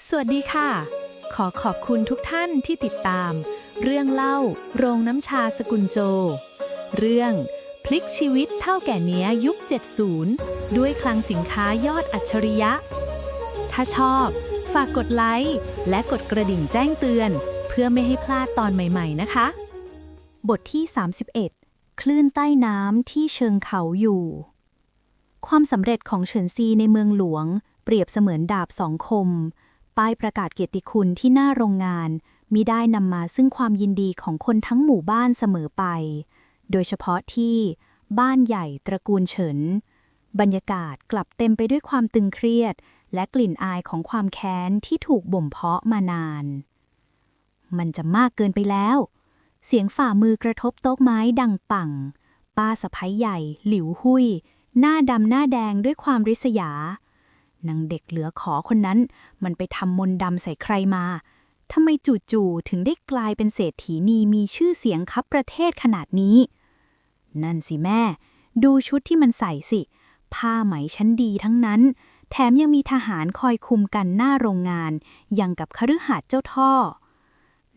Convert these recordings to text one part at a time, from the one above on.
สวัสดีค่ะ ขอขอบคุณทุกท่านที่ติดตาม เรื่องเล่าโรงน้ำชาสกุลโจ เรื่องพลิกชีวิตเท่าแก่เนี้ยยุค 70 ด้วยคลังสินค้ายอดอัจฉริยะ ถ้าชอบฝากกดไลค์และกดกระดิ่งแจ้งเตือน เพื่อไม่ให้พลาดตอนใหม่ๆนะคะ บทที่ 31 คลื่นใต้น้ำที่เชิงเขาอยู่ ความสำเร็จของเฉินซีในเมืองหลวงเปรียบเสมือนดาบสองคม ป้ายประกาศเกียรติคุณที่หน้าโรงงานมิได้นำมาซึ่งความยินดีของคนทั้งหมู่บ้านเสมอไป โดยเฉพาะที่บ้านใหญ่ตระกูลเฉิน บรรยากาศกลับเต็มไปด้วยความตึงเครียดและกลิ่นอายของความแค้นที่ถูกบ่มเพาะมานาน มันจะมากเกินไปแล้ว เสียงฝ่ามือกระทบโต๊ะไม้ดังปังป้าสะใภ้ใหญ่หลิวหุยหน้าดำหน้าแดงด้วยความริษยานางเด็กเหลือขอคนนั้นมันไปทำมนต์ดำใส่ใครมาทำไมจู่ๆถึงได้กลายเป็นเศรษฐีนีมีชื่อเสียงคับประเทศขนาดนี้ นั่นสิแม่ดูชุดที่มันใส่สิผ้าไหมชั้นดีทั้งนั้นแถมยังมีทหารคอยคุมกันหน้าโรงงานอย่างกับคฤหาสน์เจ้าท่อ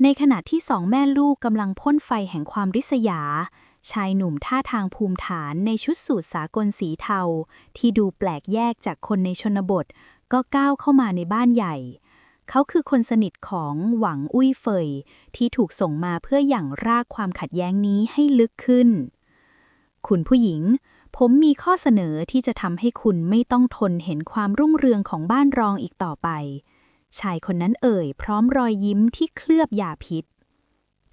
ในขณะที่สองแม่ลูกกำลังพ่นไฟแห่งความริษยาชายหนุ่มท่าทางภูมิฐานในชุดสูทสากลสีเทาที่ดูแปลกแยกจากคนในชนบทก็ก้าวเข้ามาในบ้านใหญ่เขาคือคนสนิทของหวังอุ้ยเฟยที่ถูกส่งมาเพื่อหยั่งรากความขัดแย้งนี้ให้ลึกขึ้นคุณผู้หญิงผมมีข้อเสนอที่จะทำให้คุณไม่ต้องทนเห็นความรุ่งเรืองของบ้านรองอีกต่อไปชายคนนั้นเอ่ยพร้อมรอยยิ้มที่เคลือบยาพิษ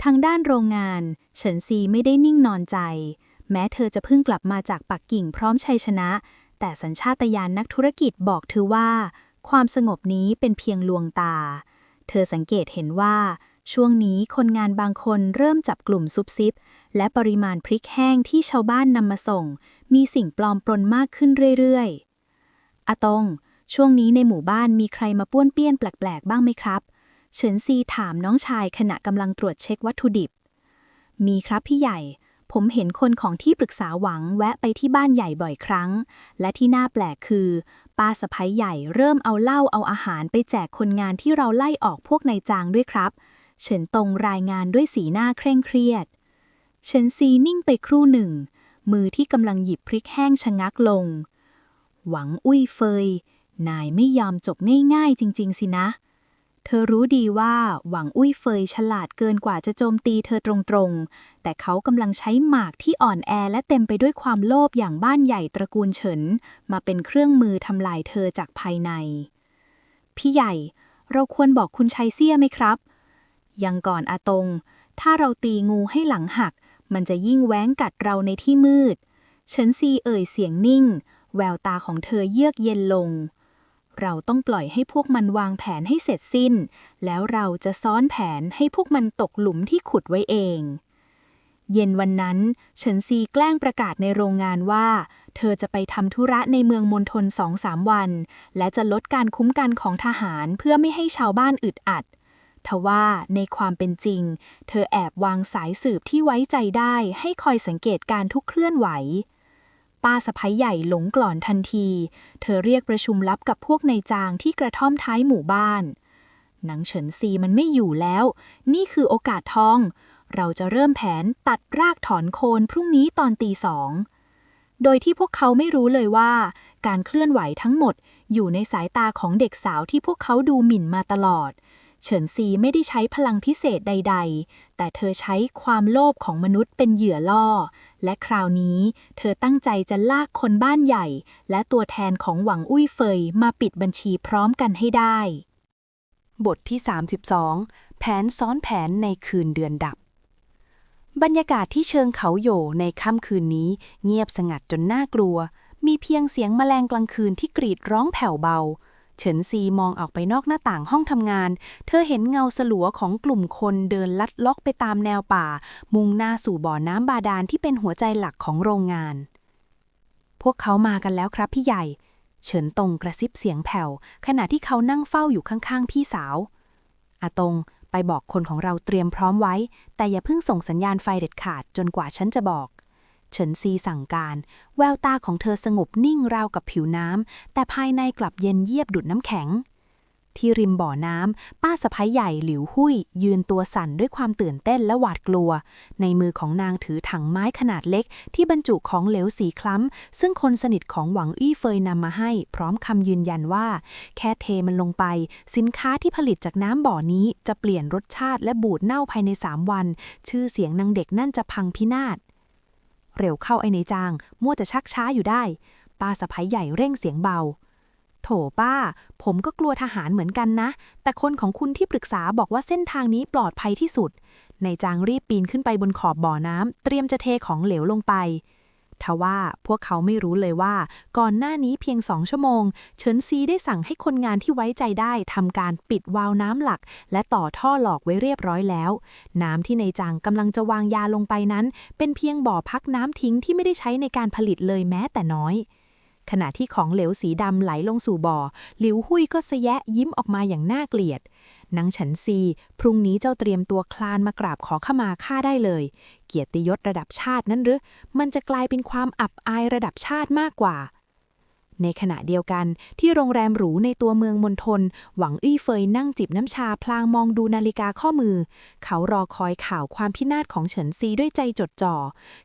ทางด้านโรงงานเฉินซีไม่ได้นิ่งนอนใจแม้เธอจะเพิ่งกลับมาจากปักกิ่งพร้อมชัยชนะแต่สัญชาตญาณนักธุรกิจบอกเธอว่าความสงบนี้เป็นเพียงลวงตาเธอสังเกตเห็นว่าช่วงนี้คนงานบางคนเริ่มจับกลุ่มซุบซิบและปริมาณพริกแห้งที่ชาวบ้านนำมาส่งมีสิ่งปลอมปนมากขึ้นเรื่อยๆอาตงช่วงนี้ในหมู่บ้านมีใครมาป้วนเปี้ยนแปลกๆบ้างไหมครับเฉินซีถามน้องชายขณะกำลังตรวจเช็ควัตถุดิบมีครับพี่ใหญ่ผมเห็นคนของที่ปรึกษาหวังแวะไปที่บ้านใหญ่บ่อยครั้งและที่น่าแปลกคือป้าสะใภ้ใหญ่เริ่มเอาเหล้าเอาอาหารไปแจกคนงานที่เราไล่ออกพวกนายจางด้วยครับเฉินตงรายงานด้วยสีหน้าเคร่งเครียดเฉินซีนิ่งไปครู่หนึ่งมือที่กำลังหยิบพริกแห้งชะงักลงหวังอุ้ยเฟยนายไม่ยอมจบง่ายๆจริงๆสินะเธอรู้ดีว่าหวังอุ้ยเฟยฉลาดเกินกว่าจะโจมตีเธอตรงๆแต่เขากำลังใช้หมากที่อ่อนแอและเต็มไปด้วยความโลภอย่างบ้านใหญ่ตระกูลเฉินมาเป็นเครื่องมือทำลายเธอจากภายในพี่ใหญ่เราควรบอกคุณชัยเซี่ยไหมครับยังก่อนอาตงถ้าเราตีงูให้หลังหักมันจะยิ่งแว้งกัดเราในที่มืดเฉินซีเอ่ยเสียงนิ่งแววตาของเธอเยือกเย็นลงเราต้องปล่อยให้พวกมันวางแผนให้เสร็จสิ้นแล้วเราจะซ้อนแผนให้พวกมันตกหลุมที่ขุดไว้เองเย็นวันนั้นเฉินซีแกล้งประกาศในโรงงานว่าเธอจะไปทำธุระในเมืองมณฑล 2-3 วันและจะลดการคุ้มกันของทหารเพื่อไม่ให้ชาวบ้านอึดอัดทว่าในความเป็นจริงเธอแอบวางสายสืบที่ไว้ใจได้ให้คอยสังเกตการทุกเคลื่อนไหวป้าสะใภ้ใหญ่หลงกลอนทันทีเธอเรียกประชุมลับกับพวกนายจางที่กระท่อมท้ายหมู่บ้านหนังเฉินซีมันไม่อยู่แล้วนี่คือโอกาสทองเราจะเริ่มแผนตัดรากถอนโคนพรุ่งนี้ตอนตี 2โดยที่พวกเขาไม่รู้เลยว่าการเคลื่อนไหวทั้งหมดอยู่ในสายตาของเด็กสาวที่พวกเขาดูหมิ่นมาตลอดเฉินซีไม่ได้ใช้พลังพิเศษใดๆแต่เธอใช้ความโลภของมนุษย์เป็นเหยื่อล่อและคราวนี้เธอตั้งใจจะลากคนบ้านใหญ่และตัวแทนของหวังอุ้ยเฟยมาปิดบัญชีพร้อมกันให้ได้บทที่ 32 แผนซ้อนแผนในคืนเดือนดับบรรยากาศที่เชิงเขาโหย่ในค่ำคืนนี้เงียบสงัดจนน่ากลัวมีเพียงเสียงแมลงกลางคืนที่กรีดร้องแผ่วเบาเฉินซีมองออกไปนอกหน้าต่างห้องทำงานเธอเห็นเงาสลัวของกลุ่มคนเดินลัดเลาะไปตามแนวป่ามุ่งหน้าสู่บ่อน้ำบาดาลที่เป็นหัวใจหลักของโรงงานพวกเขามากันแล้วครับพี่ใหญ่เฉินตงกระซิบเสียงแผ่วขณะที่เขานั่งเฝ้าอยู่ข้างๆพี่สาวอาตงไปบอกคนของเราเตรียมพร้อมไว้แต่อย่าเพิ่งส่งสัญญาณไฟเด็ดขาดจนกว่าฉันจะบอกเฉินซีสั่งการแววตาของเธอสงบนิ่งราวกับผิวน้ำแต่ภายในกลับเย็นเยียบดุจน้ำแข็ง ที่ริมบ่อน้ำป้าสะใภ้ใหญ่หลิวหุ้ยยืนตัวสั่นด้วยความตื่นเต้นและหวาดกลัวในมือของนางถือถังไม้ขนาดเล็กที่บรรจุของเหลวสีคล้ำซึ่งคนสนิทของหวังอี้เฟยนำมาให้พร้อมคำยืนยันว่าแค่เทมันลงไปสินค้าที่ผลิตจากน้ำบ่อนี้จะเปลี่ยนรสชาติและบูดเน่าภายใน3 วันชื่อเสียงนางเด็กนั่นจะพังพินาศเร็วเข้าไอ้นายจางมัวจะชักช้าอยู่ได้ป้าสะใภ้ใหญ่เร่งเสียงเบาโถป้าผมก็กลัวทหารเหมือนกันนะแต่คนของคุณที่ปรึกษาบอกว่าเส้นทางนี้ปลอดภัยที่สุดนายจางรีบปีนขึ้นไปบนขอบบ่อน้ำเตรียมจะเทของเหลวลงไปทว่าพวกเขาไม่รู้เลยว่าก่อนหน้านี้เพียง2 ชั่วโมงเฉินซีได้สั่งให้คนงานที่ไว้ใจได้ทำการปิดวาล์วน้ำหลักและต่อท่อหลอกไว้เรียบร้อยแล้วน้ำที่นายจางกำลังจะวางยาลงไปนั้นเป็นเพียงบ่อพักน้ำทิ้งที่ไม่ได้ใช้ในการผลิตเลยแม้แต่น้อยขณะที่ของเหลวสีดำไหลลงสู่บ่อหลิวหุยก็แสยะยิ้มออกมาอย่างน่าเกลียดนางฉันซีพรุ่งนี้เจ้าเตรียมตัวคลานมากราบขอขมาข้าได้เลยเกียรติยศระดับชาตินั้นหรือมันจะกลายเป็นความอับอายระดับชาติมากกว่าในขณะเดียวกันที่โรงแรมหรูในตัวเมืองมณฑลหวังอี้เฟยนั่งจิบน้ำชาพลางมองดูนาฬิกาข้อมือเขารอคอยข่าวความพินาศของเฉินซีด้วยใจจดจ่อ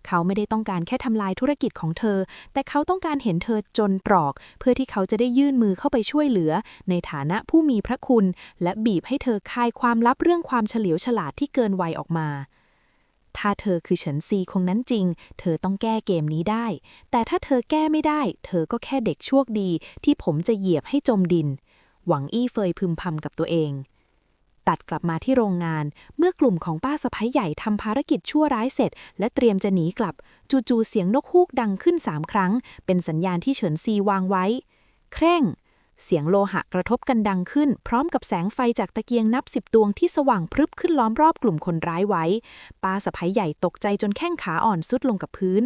เขาไม่ได้ต้องการแค่ทำลายธุรกิจของเธอแต่เขาต้องการเห็นเธอจนตรอกเพื่อที่เขาจะได้ยื่นมือเข้าไปช่วยเหลือในฐานะผู้มีพระคุณและบีบให้เธอคายความลับเรื่องความเฉลียวฉลาดที่เกินวัยออกมาถ้าเธอคือเฉินซีคงนั้นจริงเธอต้องแก้เกมนี้ได้แต่ถ้าเธอแก้ไม่ได้เธอก็แค่เด็กโชคดีที่ผมจะเหยียบให้จมดินหวังอี้เฟยพึมพำกับตัวเองตัดกลับมาที่โรงงานเมื่อกลุ่มของป้าสะใภ้ใหญ่ทำภารกิจชั่วร้ายเสร็จและเตรียมจะหนีกลับจู่ๆเสียงนกฮูกดังขึ้น3 ครั้งเป็นสัญญาณที่เฉินซีวางไว้เคร่งเสียงโลหะกระทบกันดังขึ้นพร้อมกับแสงไฟจากตะเกียงนับ10 ดวงที่สว่างพรึบขึ้นล้อมรอบกลุ่มคนร้ายไว้ป้าสะใภ้ใหญ่ตกใจจนแข้งขาอ่อนสุดลงกับพื้น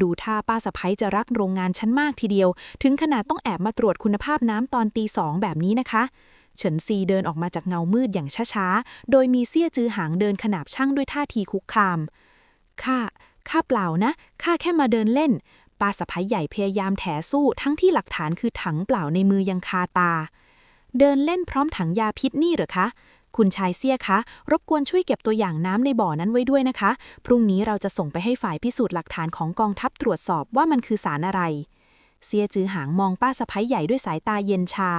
ดูท่าป้าสะใภ้จะรักโรงงานฉันมากทีเดียวถึงขนาดต้องแอบมาตรวจคุณภาพน้ำตอนตี 2แบบนี้นะคะเฉินซีเดินออกมาจากเงามืดอย่างช้าๆโดยมีเซี่ยจือหางเดินขนาบช่างด้วยท่าทีคุกคามข้าเปล่านะข้าแค่มาเดินเล่นป้าสะใภ้ใหญ่พยายามแถสู้ทั้งที่หลักฐานคือถังเปล่าในมือยังคาตาเดินเล่นพร้อมถังยาพิษนี่เหรอคะคุณชายเซี่ยคะรบกวนช่วยเก็บตัวอย่างน้ำในบ่อนั้นไว้ด้วยนะคะพรุ่งนี้เราจะส่งไปให้ฝ่ายพิสูจน์หลักฐานของกองทัพตรวจสอบว่ามันคือสารอะไรเซี่ยจือหางมองป้าสะใภ้ใหญ่ด้วยสายตาเย็นชา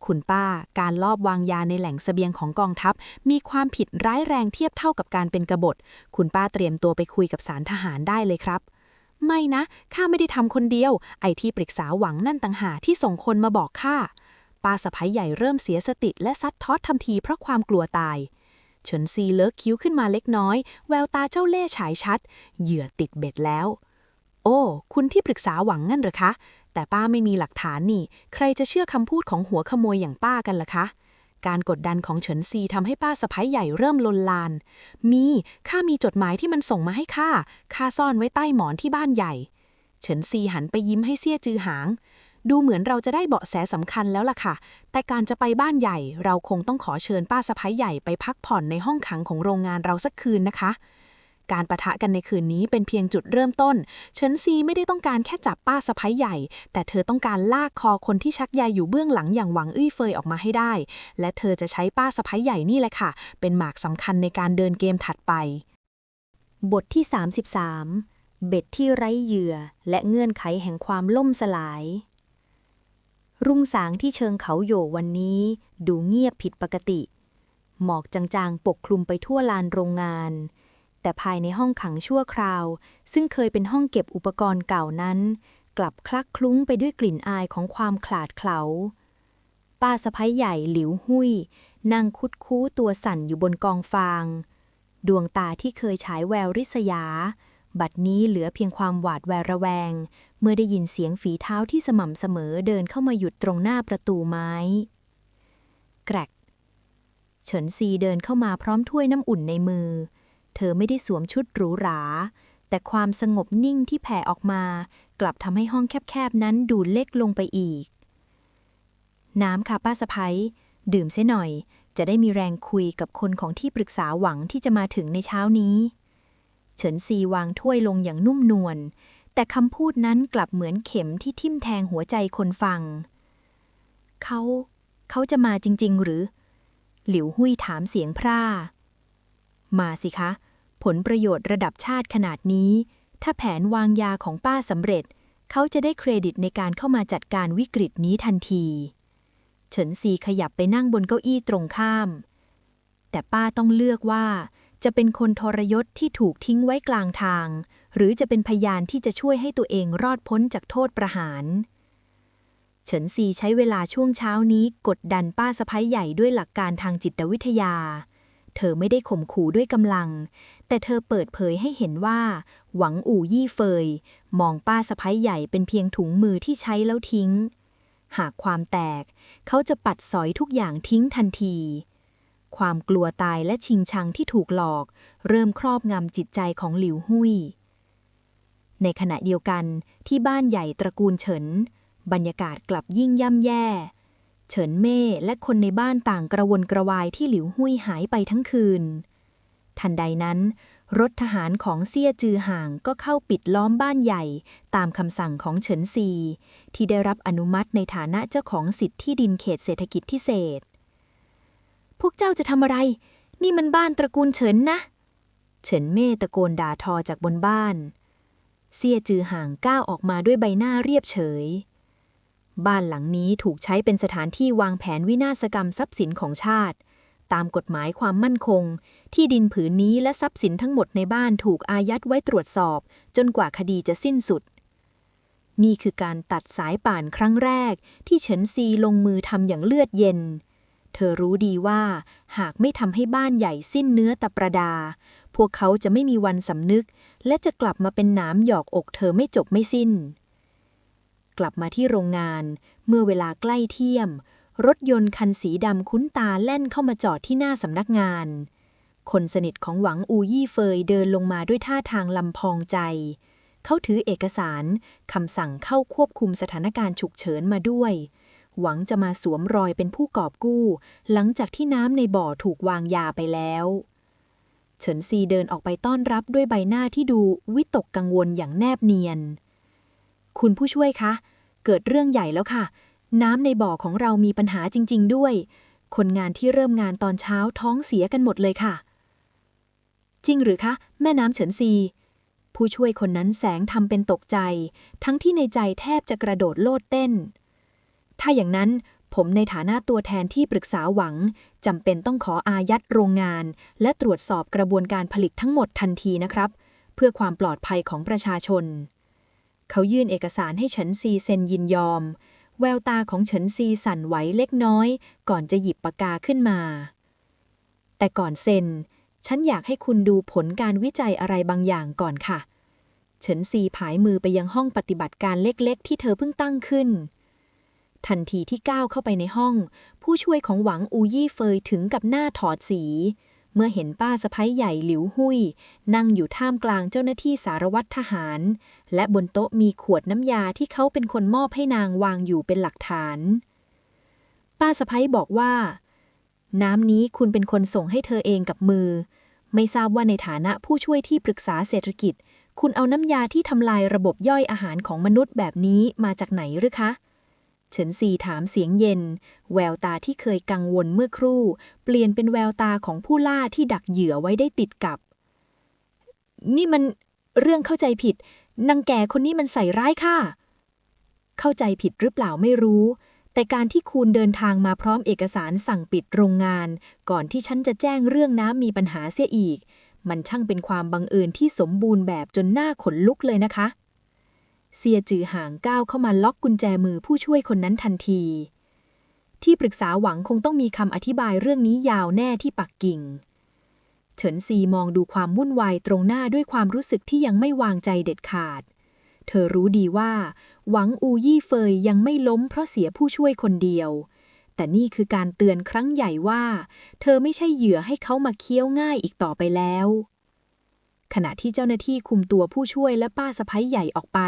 คุณป้าการลอบวางยาในแหล่งเสบียงของกองทัพมีความผิดร้ายแรงเทียบเท่ากับการเป็นกบฏคุณป้าเตรียมตัวไปคุยกับศาลทหารได้เลยครับไม่นะข้าไม่ได้ทำคนเดียวไอ้ที่ปรึกษาหวังนั่นต่างหากที่ส่งคนมาบอกข้าป้าสะใภ้ใหญ่เริ่มเสียสติและซัดทอดทันทีเพราะความกลัวตายเฉินซีเลิกคิ้วขึ้นมาเล็กน้อยแววตาเจ้าเล่ห์ฉายชัดเหยื่อติดเบ็ดแล้วโอ้คุณที่ปรึกษาหวังงั้นเหรอคะแต่ป้าไม่มีหลักฐานนี่ใครจะเชื่อคำพูดของหัวขโมยอย่างป้ากันล่ะคะการกดดันของเฉินซีทำให้ป้าสะใภ้ใหญ่เริ่มลนลานข้ามีจดหมายที่มันส่งมาให้ข้าซ่อนไว้ใต้หมอนที่บ้านใหญ่เฉินซีหันไปยิ้มให้เซี่ยจือหางดูเหมือนเราจะได้เบาะแสสำคัญแล้วล่ะค่ะแต่การจะไปบ้านใหญ่เราคงต้องขอเชิญป้าสะใภ้ใหญ่ไปพักผ่อนในห้องขังของโรงงานเราสักคืนนะคะการปะทะกันในคืนนี้เป็นเพียงจุดเริ่มต้นเฉินซีไม่ได้ต้องการแค่จับป้าสะใภ้ใหญ่แต่เธอต้องการลากคอคนที่ชักใยอยู่เบื้องหลังอย่างหวังอี้เฟยออกมาให้ได้และเธอจะใช้ป้าสะใภ้ใหญ่นี่แหละค่ะเป็นหมากสำคัญในการเดินเกมถัดไปบทที่33เบ็ดที่ไร้เหยื่อและเงื่อนไขแห่งความล่มสลายรุ่งสางที่เชิงเขาโหย่วันนี้ดูเงียบผิดปกติหมอกจางๆปกคลุมไปทั่วลานโรงงานแต่ภายในห้องขังชั่วคราวซึ่งเคยเป็นห้องเก็บอุปกรณ์เก่านั้นกลับคลักคลุ้งไปด้วยกลิ่นอายของความขลาดเขลาป้าสะใภ้ใหญ่หลิวหุ้ยนั่งคุดคู้ตัวสั่นอยู่บนกองฟางดวงตาที่เคยฉายแววริษยาบัดนี้เหลือเพียงความหวาดระแวงเมื่อได้ยินเสียงฝีเท้าที่สม่ำเสมอเดินเข้ามาหยุดตรงหน้าประตูไม้แกรกเฉินซีเดินเข้ามาพร้อมถ้วยน้ำอุ่นในมือเธอไม่ได้สวมชุดหรูหราแต่ความสงบนิ่งที่แผ่ออกมากลับทำให้ห้องแคบๆนั้นดูเล็กลงไปอีกน้ำค่ะป้าสะใภ้ดื่มเสียหน่อยจะได้มีแรงคุยกับคนของที่ปรึกษาหวังที่จะมาถึงในเช้านี้เฉินซีวางถ้วยลงอย่างนุ่มนวลแต่คำพูดนั้นกลับเหมือนเข็มที่ทิ่มแทงหัวใจคนฟัง เขาจะมาจริงๆหรือ หลิวหุยถามเสียงพร่ามาสิคะผลประโยชน์ระดับชาติขนาดนี้ถ้าแผนวางยาของป้าสำเร็จเขาจะได้เครดิตในการเข้ามาจัดการวิกฤตนี้ทันทีเฉินซีขยับไปนั่งบนเก้าอี้ตรงข้ามแต่ป้าต้องเลือกว่าจะเป็นคนทรยศที่ถูกทิ้งไว้กลางทางหรือจะเป็นพยานที่จะช่วยให้ตัวเองรอดพ้นจากโทษประหารเฉินซีใช้เวลาช่วงเช้านี้กดดันป้าสะใภ้ใหญ่ด้วยหลักการทางจิตวิทยาเธอไม่ได้ข่มขู่ด้วยกำลังแต่เธอเปิดเผยให้เห็นว่าหวังอู่ยี่เฟยมองป้าสะใภ้ใหญ่เป็นเพียงถุงมือที่ใช้แล้วทิ้งหากความแตกเขาจะปัดสอยทุกอย่างทิ้งทันทีความกลัวตายและชิงชังที่ถูกหลอกเริ่มครอบงำจิตใจของหลิวหุยในขณะเดียวกันที่บ้านใหญ่ตระกูลเฉินบรรยากาศกลับยิ่งย่ำแย่เฉินเม่และคนในบ้านต่างกระวนกระวายที่หลิวหุยหายไปทั้งคืนทันใดนั้นรถทหารของเซี่ยจือห่างก็เข้าปิดล้อมบ้านใหญ่ตามคำสั่งของเฉินซีที่ได้รับอนุมัติในฐานะเจ้าของสิทธิ์ที่ดินเขตเศรษฐกิจพิเศษพวกเจ้าจะทำอะไรนี่มันบ้านตระกูลเฉินนะเฉินเม่ตะโกนด่าทอจากบนบ้านเซี่ยจือห่างก้าวออกมาด้วยใบหน้าเรียบเฉยบ้านหลังนี้ถูกใช้เป็นสถานที่วางแผนวินาศกรรมทรัพย์สินของชาติตามกฎหมายความมั่นคงที่ดินผืนนี้และทรัพย์สินทั้งหมดในบ้านถูกอายัดไว้ตรวจสอบจนกว่าคดีจะสิ้นสุดนี่คือการตัดสายป่านครั้งแรกที่เฉินซีลงมือทำอย่างเลือดเย็นเธอรู้ดีว่าหากไม่ทำให้บ้านใหญ่สิ้นเนื้อตะประดาพวกเขาจะไม่มีวันสำนึกและจะกลับมาเป็นหนามหยอกอกเธอไม่จบไม่สิ้นกลับมาที่โรงงานเมื่อเวลาใกล้เที่ยมรถยนต์คันสีดำคุ้นตาแล่นเข้ามาจอดที่หน้าสำนักงานคนสนิทของหวังอูยี่เฟยเดินลงมาด้วยท่าทางลำพองใจเขาถือเอกสารคำสั่งเข้าควบคุมสถานการณ์ฉุกเฉินมาด้วยหวังจะมาสวมรอยเป็นผู้กอบกู้หลังจากที่น้ำในบ่อถูกวางยาไปแล้วเฉินซีเดินออกไปต้อนรับด้วยใบหน้าที่ดูวิตกกังวลอย่างแนบเนียนคุณผู้ช่วยคะเกิดเรื่องใหญ่แล้วค่ะน้ำในบ่อของเรามีปัญหาจริงๆด้วยคนงานที่เริ่มงานตอนเช้าท้องเสียกันหมดเลยค่ะจริงหรือคะแม่น้ำเฉินซีผู้ช่วยคนนั้นแสงทำเป็นตกใจทั้งที่ในใจแทบจะกระโดดโลดเต้นถ้าอย่างนั้นผมในฐานะตัวแทนที่ปรึกษาหวังจำเป็นต้องขออายัดโรงงานและตรวจสอบกระบวนการผลิตทั้งหมดทันทีนะครับเพื่อความปลอดภัยของประชาชนเขายื่นเอกสารให้เฉินซีเซ็นยินยอมแววตาของเฉินซีสั่นไหวเล็กน้อยก่อนจะหยิบปากกาขึ้นมาแต่ก่อนเซ็นฉันอยากให้คุณดูผลการวิจัยอะไรบางอย่างก่อนค่ะเฉินซีผายมือไปยังห้องปฏิบัติการเล็กๆที่เธอเพิ่งตั้งขึ้นทันทีที่ก้าวเข้าไปในห้องผู้ช่วยของหวังอูยี่เฟยถึงกับหน้าถอดสีเมื่อเห็นป้าสะใภ้ใหญ่หลิวหุยนั่งอยู่ท่ามกลางเจ้าหน้าที่สารวัตรทหารและบนโต๊ะมีขวดน้ำยาที่เขาเป็นคนมอบให้นางวางอยู่เป็นหลักฐานป้าสะใภ้บอกว่าน้ำนี้คุณเป็นคนส่งให้เธอเองกับมือไม่ทราบว่าในฐานะผู้ช่วยที่ปรึกษาเศรษฐกิจคุณเอาน้ำยาที่ทำลายระบบย่อยอาหารของมนุษย์แบบนี้มาจากไหนหรือคะเฉินซีถามเสียงเย็นแววตาที่เคยกังวลเมื่อครู่เปลี่ยนเป็นแววตาของผู้ล่าที่ดักเหยื่อไว้ได้ติดกับนี่มันเรื่องเข้าใจผิดนางแก่คนนี้มันใส่ร้ายข้าเข้าใจผิดหรือเปล่าไม่รู้แต่การที่คุณเดินทางมาพร้อมเอกสารสั่งปิดโรงงานก่อนที่ฉันจะแจ้งเรื่องน้ำมีปัญหาเสียอีกมันช่างเป็นความบังเอิญที่สมบูรณ์แบบจนหน้าขนลุกเลยนะคะเซียจือห่างก้าวเข้ามาล็อกกุญแจมือผู้ช่วยคนนั้นทันทีที่ปรึกษาหวังคงต้องมีคำอธิบายเรื่องนี้ยาวแน่ที่ปักกิ่งเฉินซีมองดูความวุ่นวายตรงหน้าด้วยความรู้สึกที่ยังไม่วางใจเด็ดขาดเธอรู้ดีว่าหวังอูยี่เฟยยังไม่ล้มเพราะเสียผู้ช่วยคนเดียวแต่นี่คือการเตือนครั้งใหญ่ว่าเธอไม่ใช่เหยื่อให้เขามาเคี้ยวง่ายอีกต่อไปแล้วขณะที่เจ้าหน้าที่คุมตัวผู้ช่วยและป้าสะใภ้ใหญ่ออกไป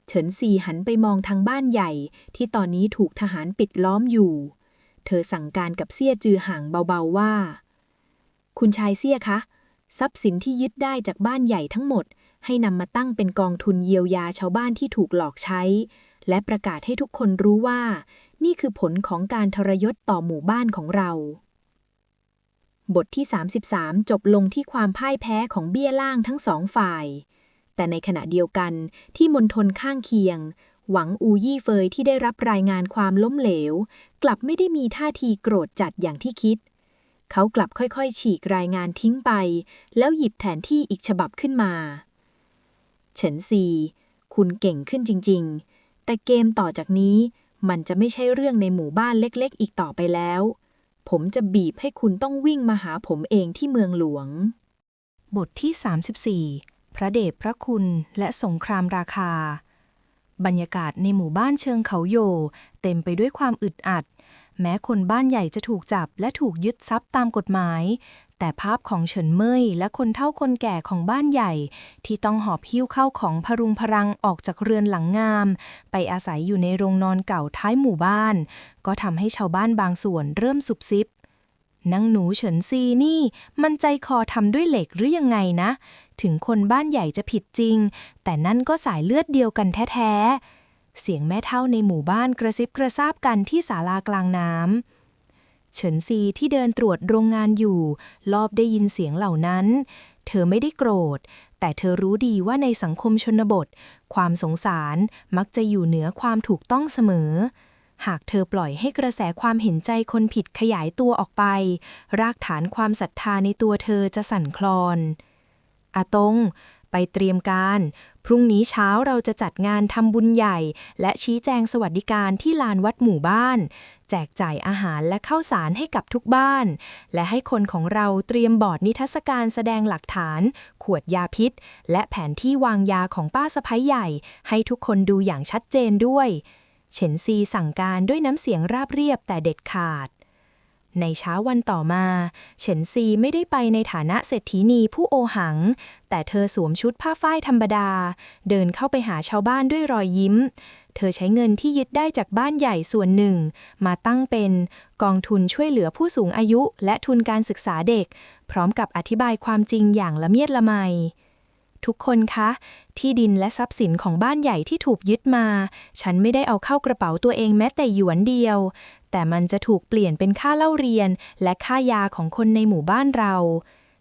เฉินซีหันไปมองทางบ้านใหญ่ที่ตอนนี้ถูกทหารปิดล้อมอยู่เธอสั่งการกับเซี่ยจือห่างเบาๆว่าคุณชายเซี่ยคะทรัพย์สินที่ยึดได้จากบ้านใหญ่ทั้งหมดให้นำมาตั้งเป็นกองทุนเยียวยาชาวบ้านที่ถูกหลอกใช้และประกาศให้ทุกคนรู้ว่า นี่คือผลของการทรยศต่อหมู่บ้านของเราบทที่33จบลงที่ความพ่ายแพ้ของเบี้ยล่างทั้งสองฝ่ายแต่ในขณะเดียวกันที่มณฑลข้างเคียงหวังอูยี่เฟยที่ได้รับรายงานความล้มเหลวกลับไม่ได้มีท่าทีโกรธจัดอย่างที่คิดเขากลับค่อยๆฉีกรายงานทิ้งไปแล้วหยิบแผนที่อีกฉบับขึ้นมาเฉินซีคุณเก่งขึ้นจริงๆแต่เกมต่อจากนี้มันจะไม่ใช่เรื่องในหมู่บ้านเล็กๆอีกต่อไปแล้วผมจะบีบให้คุณต้องวิ่งมาหาผมเองที่เมืองหลวงบทที่34พระเดชพระคุณและสงครามราคาบรรยากาศในหมู่บ้านเชิงเขาโยเต็มไปด้วยความอึดอัดแม้คนบ้านใหญ่จะถูกจับและถูกยึดทรัพย์ตามกฎหมายแต่ภาพของเฉินเม่ยและคนเฒ่าคนแก่ของบ้านใหญ่ที่ต้องหอบหิ้วเข้าของพรุงพรังออกจากเรือนหลังงามไปอาศัยอยู่ในโรงนอนเก่าท้ายหมู่บ้านก็ทำให้ชาวบ้านบางส่วนเริ่มซุบซิบนางหนูเฉินซีนี่มันใจคอทำด้วยเหล็กหรือยังไงนะถึงคนบ้านใหญ่จะผิดจริงแต่นั่นก็สายเลือดเดียวกันแท้ๆเสียงแม่เฒ่าในหมู่บ้านกระซิบกระซาบกันที่ศาลากลางน้ำเฉินซีที่เดินตรวจโรงงานอยู่ลอบได้ยินเสียงเหล่านั้นเธอไม่ได้โกรธแต่เธอรู้ดีว่าในสังคมชนบทความสงสารมักจะอยู่เหนือความถูกต้องเสมอหากเธอปล่อยให้กระแสความเห็นใจคนผิดขยายตัวออกไปรากฐานความศรัทธาในตัวเธอจะสั่นคลอนอาตงไปเตรียมการพรุ่งนี้เช้าเราจะจัดงานทำบุญใหญ่และชี้แจงสวัสดิการที่ลานวัดหมู่บ้านแจกจ่ายอาหารและข้าวสารให้กับทุกบ้านและให้คนของเราเตรียมบอร์ดนิทรรศการแสดงหลักฐานขวดยาพิษและแผนที่วางยาของป้าสะใภ้ใหญ่ให้ทุกคนดูอย่างชัดเจนด้วยเฉินซีสั่งการด้วยน้ำเสียงราบเรียบแต่เด็ดขาดในเช้าวันต่อมาเฉินซีไม่ได้ไปในฐานะเศรษฐีนีผู้โอหังแต่เธอสวมชุดผ้าฝ้ายธรรมดาเดินเข้าไปหาชาวบ้านด้วยรอยยิ้มเธอใช้เงินที่ยึดได้จากบ้านใหญ่ส่วนหนึ่งมาตั้งเป็นกองทุนช่วยเหลือผู้สูงอายุและทุนการศึกษาเด็กพร้อมกับอธิบายความจริงอย่างละเมียดละไมทุกคนคะที่ดินและทรัพย์สินของบ้านใหญ่ที่ถูกยึดมาฉันไม่ได้เอาเข้ากระเป๋าตัวเองแม้แต่หยวนเดียวแต่มันจะถูกเปลี่ยนเป็นค่าเล่าเรียนและค่ายาของคนในหมู่บ้านเรา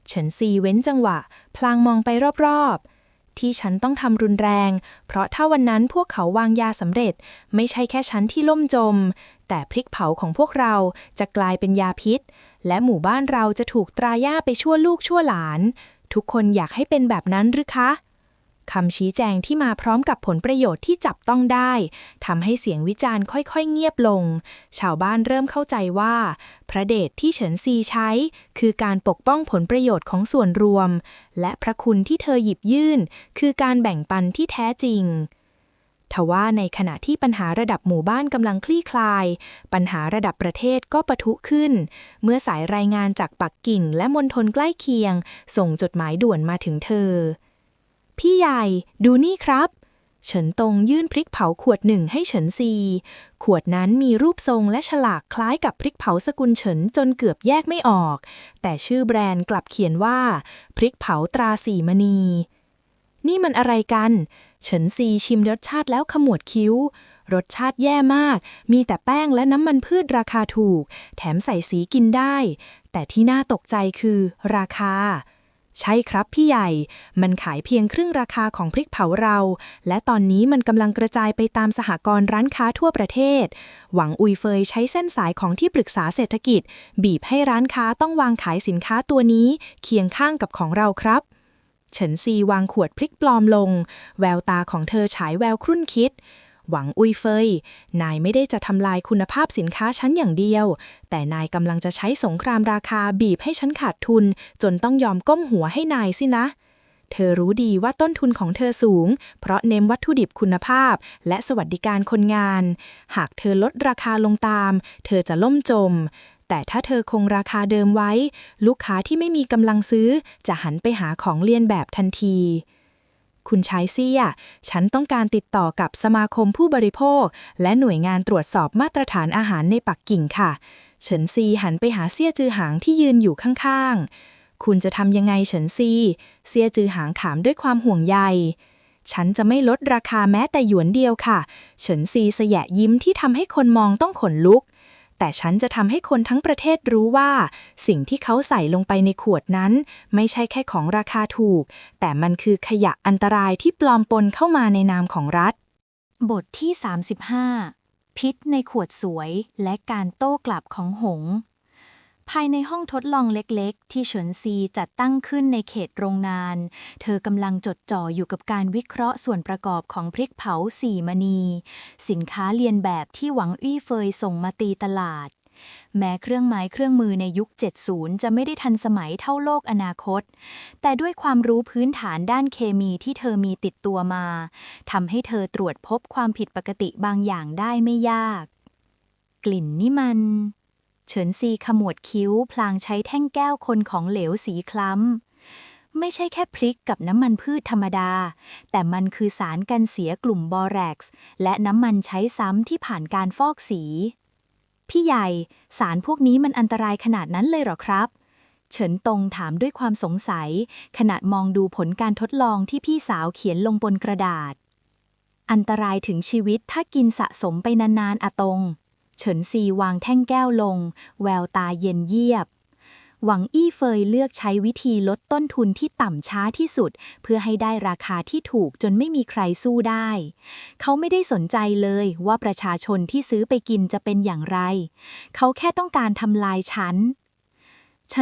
เฉินซีเว้นจังหวะพลางมองไปรอบๆที่ฉันต้องทำรุนแรงเพราะถ้าวันนั้นพวกเขาวางยาสำเร็จไม่ใช่แค่ฉันที่ล่มจมแต่พริกเผาของพวกเราจะกลายเป็นยาพิษและหมู่บ้านเราจะถูกตราย่าไปชั่วลูกชั่วหลานทุกคนอยากให้เป็นแบบนั้นหรือคะคำชี้แจงที่มาพร้อมกับผลประโยชน์ที่จับต้องได้ทำให้เสียงวิจารณ์ค่อยๆเงียบลงชาวบ้านเริ่มเข้าใจว่าพระเดชที่เฉินซีใช้คือการปกป้องผลประโยชน์ของส่วนรวมและพระคุณที่เธอหยิบยื่นคือการแบ่งปันที่แท้จริงทว่าในขณะที่ปัญหาระดับหมู่บ้านกำลังคลี่คลายปัญหาระดับประเทศก็ปะทุขึ้นเมื่อสายรายงานจากปักกิ่งและมณฑลใกล้เคียงส่งจดหมายด่วนมาถึงเธอพี่ใหญ่ดูนี่ครับเฉินตงยื่นพริกเผาขวดหนึ่งให้เฉินซีขวดนั้นมีรูปทรงและฉลากคล้ายกับพริกเผาสกุลเฉินจนเกือบแยกไม่ออกแต่ชื่อแบรนด์กลับเขียนว่าพริกเผาตราสีมณีนี่มันอะไรกันเฉินซีชิมรสชาติแล้วขมวดคิ้วรสชาติแย่มากมีแต่แป้งและน้ำมันพืชราคาถูกแถมใส่สีกินได้แต่ที่น่าตกใจคือราคาใช่ครับพี่ใหญ่มันขายเพียงครึ่งราคาของพริกเผาเราและตอนนี้มันกำลังกระจายไปตามสหกรณ์ร้านค้าทั่วประเทศหวังอุยเฟยใช้เส้นสายของที่ปรึกษาเศรษฐกิจบีบให้ร้านค้าต้องวางขายสินค้าตัวนี้เคียงข้างกับของเราครับเฉินซีวางขวดพริกปลอมลงแววตาของเธอฉายแววครุ่นคิดหวังอุยเฟยนายไม่ได้จะทำลายคุณภาพสินค้าฉันอย่างเดียวแต่นายกำลังจะใช้สงครามราคาบีบให้ฉันขาดทุนจนต้องยอมก้มหัวให้นายสินะเธอรู้ดีว่าต้นทุนของเธอสูงเพราะเน้นวัตถุดิบคุณภาพและสวัสดิการคนงานหากเธอลดราคาลงตามเธอจะล่มจมแต่ถ้าเธอคงราคาเดิมไว้ลูกค้าที่ไม่มีกำลังซื้อจะหันไปหาของเลียนแบบทันทีคุณชายเซี่ยฉันต้องการติดต่อกับสมาคมผู้บริโภคและหน่วยงานตรวจสอบมาตรฐานอาหารในปักกิ่งค่ะเฉินซีหันไปหาเซี่ยจือหางที่ยืนอยู่ข้างๆคุณจะทำยังไงเฉินซีเซี่ยจือหางถามด้วยความห่วงใย ฉันจะไม่ลดราคาแม้แต่หยวนเดียวค่ะเฉินซีแสยะยิ้มที่ทำให้คนมองต้องขนลุกแต่ฉันจะทำให้คนทั้งประเทศรู้ว่าสิ่งที่เขาใส่ลงไปในขวดนั้นไม่ใช่แค่ของราคาถูกแต่มันคือขยะอันตรายที่ปลอมปนเข้ามาในนามของรัฐบทที่ 35 พิษในขวดสวยและการโต้กลับของหงส์ภายในห้องทดลองเล็กๆที่เฉินซีจัดตั้งขึ้นในเขตโรงงานเธอกำลังจดจ่ออยู่กับการวิเคราะห์ส่วนประกอบของพริกเผาสี่มณีสินค้าเลียนแบบที่หวังอี้เฟยส่งมาตีตลาดแม้เครื่องไม้เครื่องมือในยุค 70 จะไม่ได้ทันสมัยเท่าโลกอนาคตแต่ด้วยความรู้พื้นฐานด้านเคมีที่เธอมีติดตัวมาทำให้เธอตรวจพบความผิดปกติบางอย่างได้ไม่ยากกลิ่นนี่มันเฉินซีขมวดคิ้วพลางใช้แท่งแก้วคนของเหลวสีคล้ำไม่ใช่แค่พริกกับน้ำมันพืชธรรมดาแต่มันคือสารกันเสียกลุ่มบอแร็กซ์และน้ำมันใช้ซ้ำที่ผ่านการฟอกสีพี่ใหญ่สารพวกนี้มันอันตรายขนาดนั้นเลยเหรอครับเฉินตงถามด้วยความสงสัยขณะมองดูผลการทดลองที่พี่สาวเขียนลงบนกระดาษอันตรายถึงชีวิตถ้ากินสะสมไปนานๆอะตงเฉินซีวางแท่งแก้วลงแววตาเย็นเยียบหวังอี้เฟยเลือกใช้วิธีลดต้นทุนที่ต่ำช้าที่สุดเพื่อให้ได้ราคาที่ถูกจนไม่มีใครสู้ได้เขาไม่ได้สนใจเลยว่าประชาชนที่ซื้อไปกินจะเป็นอย่างไรเขาแค่ต้องการทำลายฉั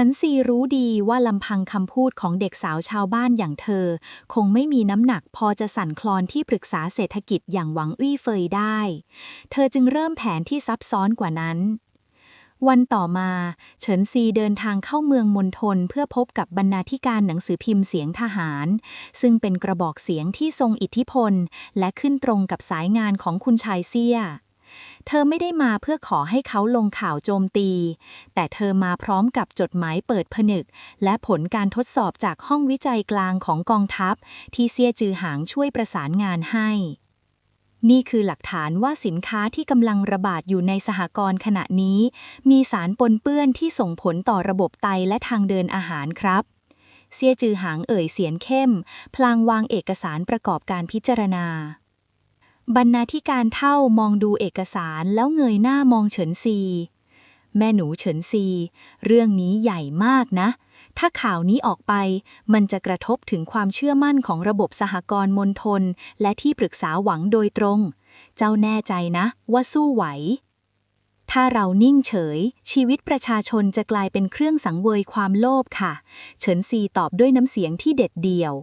นซีรู้ดีว่าลำพังคำพูดของเด็กสาวชาวบ้านอย่างเธอคงไม่มีน้ำหนักพอจะสั่นคลอนที่ปรึกษาเศรษฐกิจอย่างหวังอี้เฟยได้เธอจึงเริ่มแผนที่ซับซ้อนกว่านั้นวันต่อมาเฉินซีเดินทางเข้าเมืองมณฑลเพื่อพบกับบรรณาธิการหนังสือพิมพ์เสียงทหารซึ่งเป็นกระบอกเสียงที่ทรงอิทธิพลและขึ้นตรงกับสายงานของคุณชายเซี่ยเธอไม่ได้มาเพื่อขอให้เขาลงข่าวโจมตีแต่เธอมาพร้อมกับจดหมายเปิดผนึกและผลการทดสอบจากห้องวิจัยกลางของกองทัพที่เซี่ยจือหางช่วยประสานงานให้นี่คือหลักฐานว่าสินค้าที่กำลังระบาดอยู่ในสหกรณ์ขณะนี้มีสารปนเปื้อนที่ส่งผลต่อระบบไตและทางเดินอาหารครับเซี่ยจือหางเอ่ยเสียงเข้มพลางวางเอกสารประกอบการพิจารณาบรรณาธิการเท่ามองดูเอกสารแล้วเงยหน้ามองเฉินซีแม่หนูเฉินซีเรื่องนี้ใหญ่มากนะถ้าข่าวนี้ออกไปมันจะกระทบถึงความเชื่อมั่นของระบบสหกรณ์มณฑลและที่ปรึกษาหวังโดยตรงเจ้าแน่ใจนะว่าสู้ไหวถ้าเรานิ่งเฉยชีวิตประชาชนจะกลายเป็นเครื่องสังเวยความโลภค่ะเฉินซีตอบด้วยน้ำเสียงที่เด็ดเดี่ยว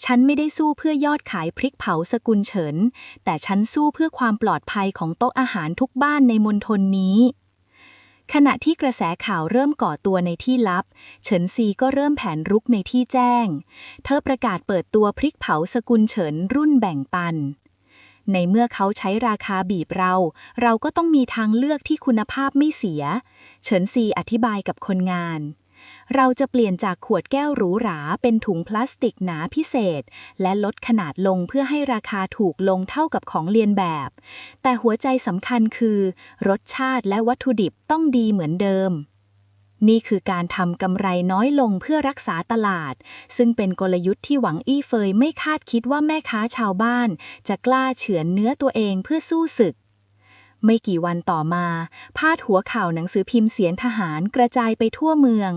ฉันไม่ได้สู้เพื่อยอดขายพริกเผาสกุลเฉินแต่ฉันสู้เพื่อความปลอดภัยของโต๊ะอาหารทุกบ้านในมณฑลนี้ขณะที่กระแสข่าวเริ่มก่อตัวในที่ลับเฉินซีก็เริ่มแผนรุกในที่แจ้งเธอประกาศเปิดตัวพริกเผาสกุลเฉินรุ่นแบ่งปันในเมื่อเขาใช้ราคาบีบเราก็ต้องมีทางเลือกที่คุณภาพไม่เสียเฉินซีอธิบายกับคนงานเราจะเปลี่ยนจากขวดแก้วหรูหราเป็นถุงพลาสติกหนาพิเศษและลดขนาดลงเพื่อให้ราคาถูกลงเท่ากับของเลียนแบบแต่หัวใจสำคัญคือรสชาติและวัตถุดิบต้องดีเหมือนเดิมนี่คือการทำกำไรน้อยลงเพื่อรักษาตลาดซึ่งเป็นกลยุทธ์ที่หวังอี้เฟยไม่คาดคิดว่าแม่ค้าชาวบ้านจะกล้าเฉือนเนื้อตัวเองเพื่อสู้ศึกไม่กี่วันต่อมาพาดหัวข่าวหนังสือพิมพ์เสียงทหารกระจายไปทั่วเมือง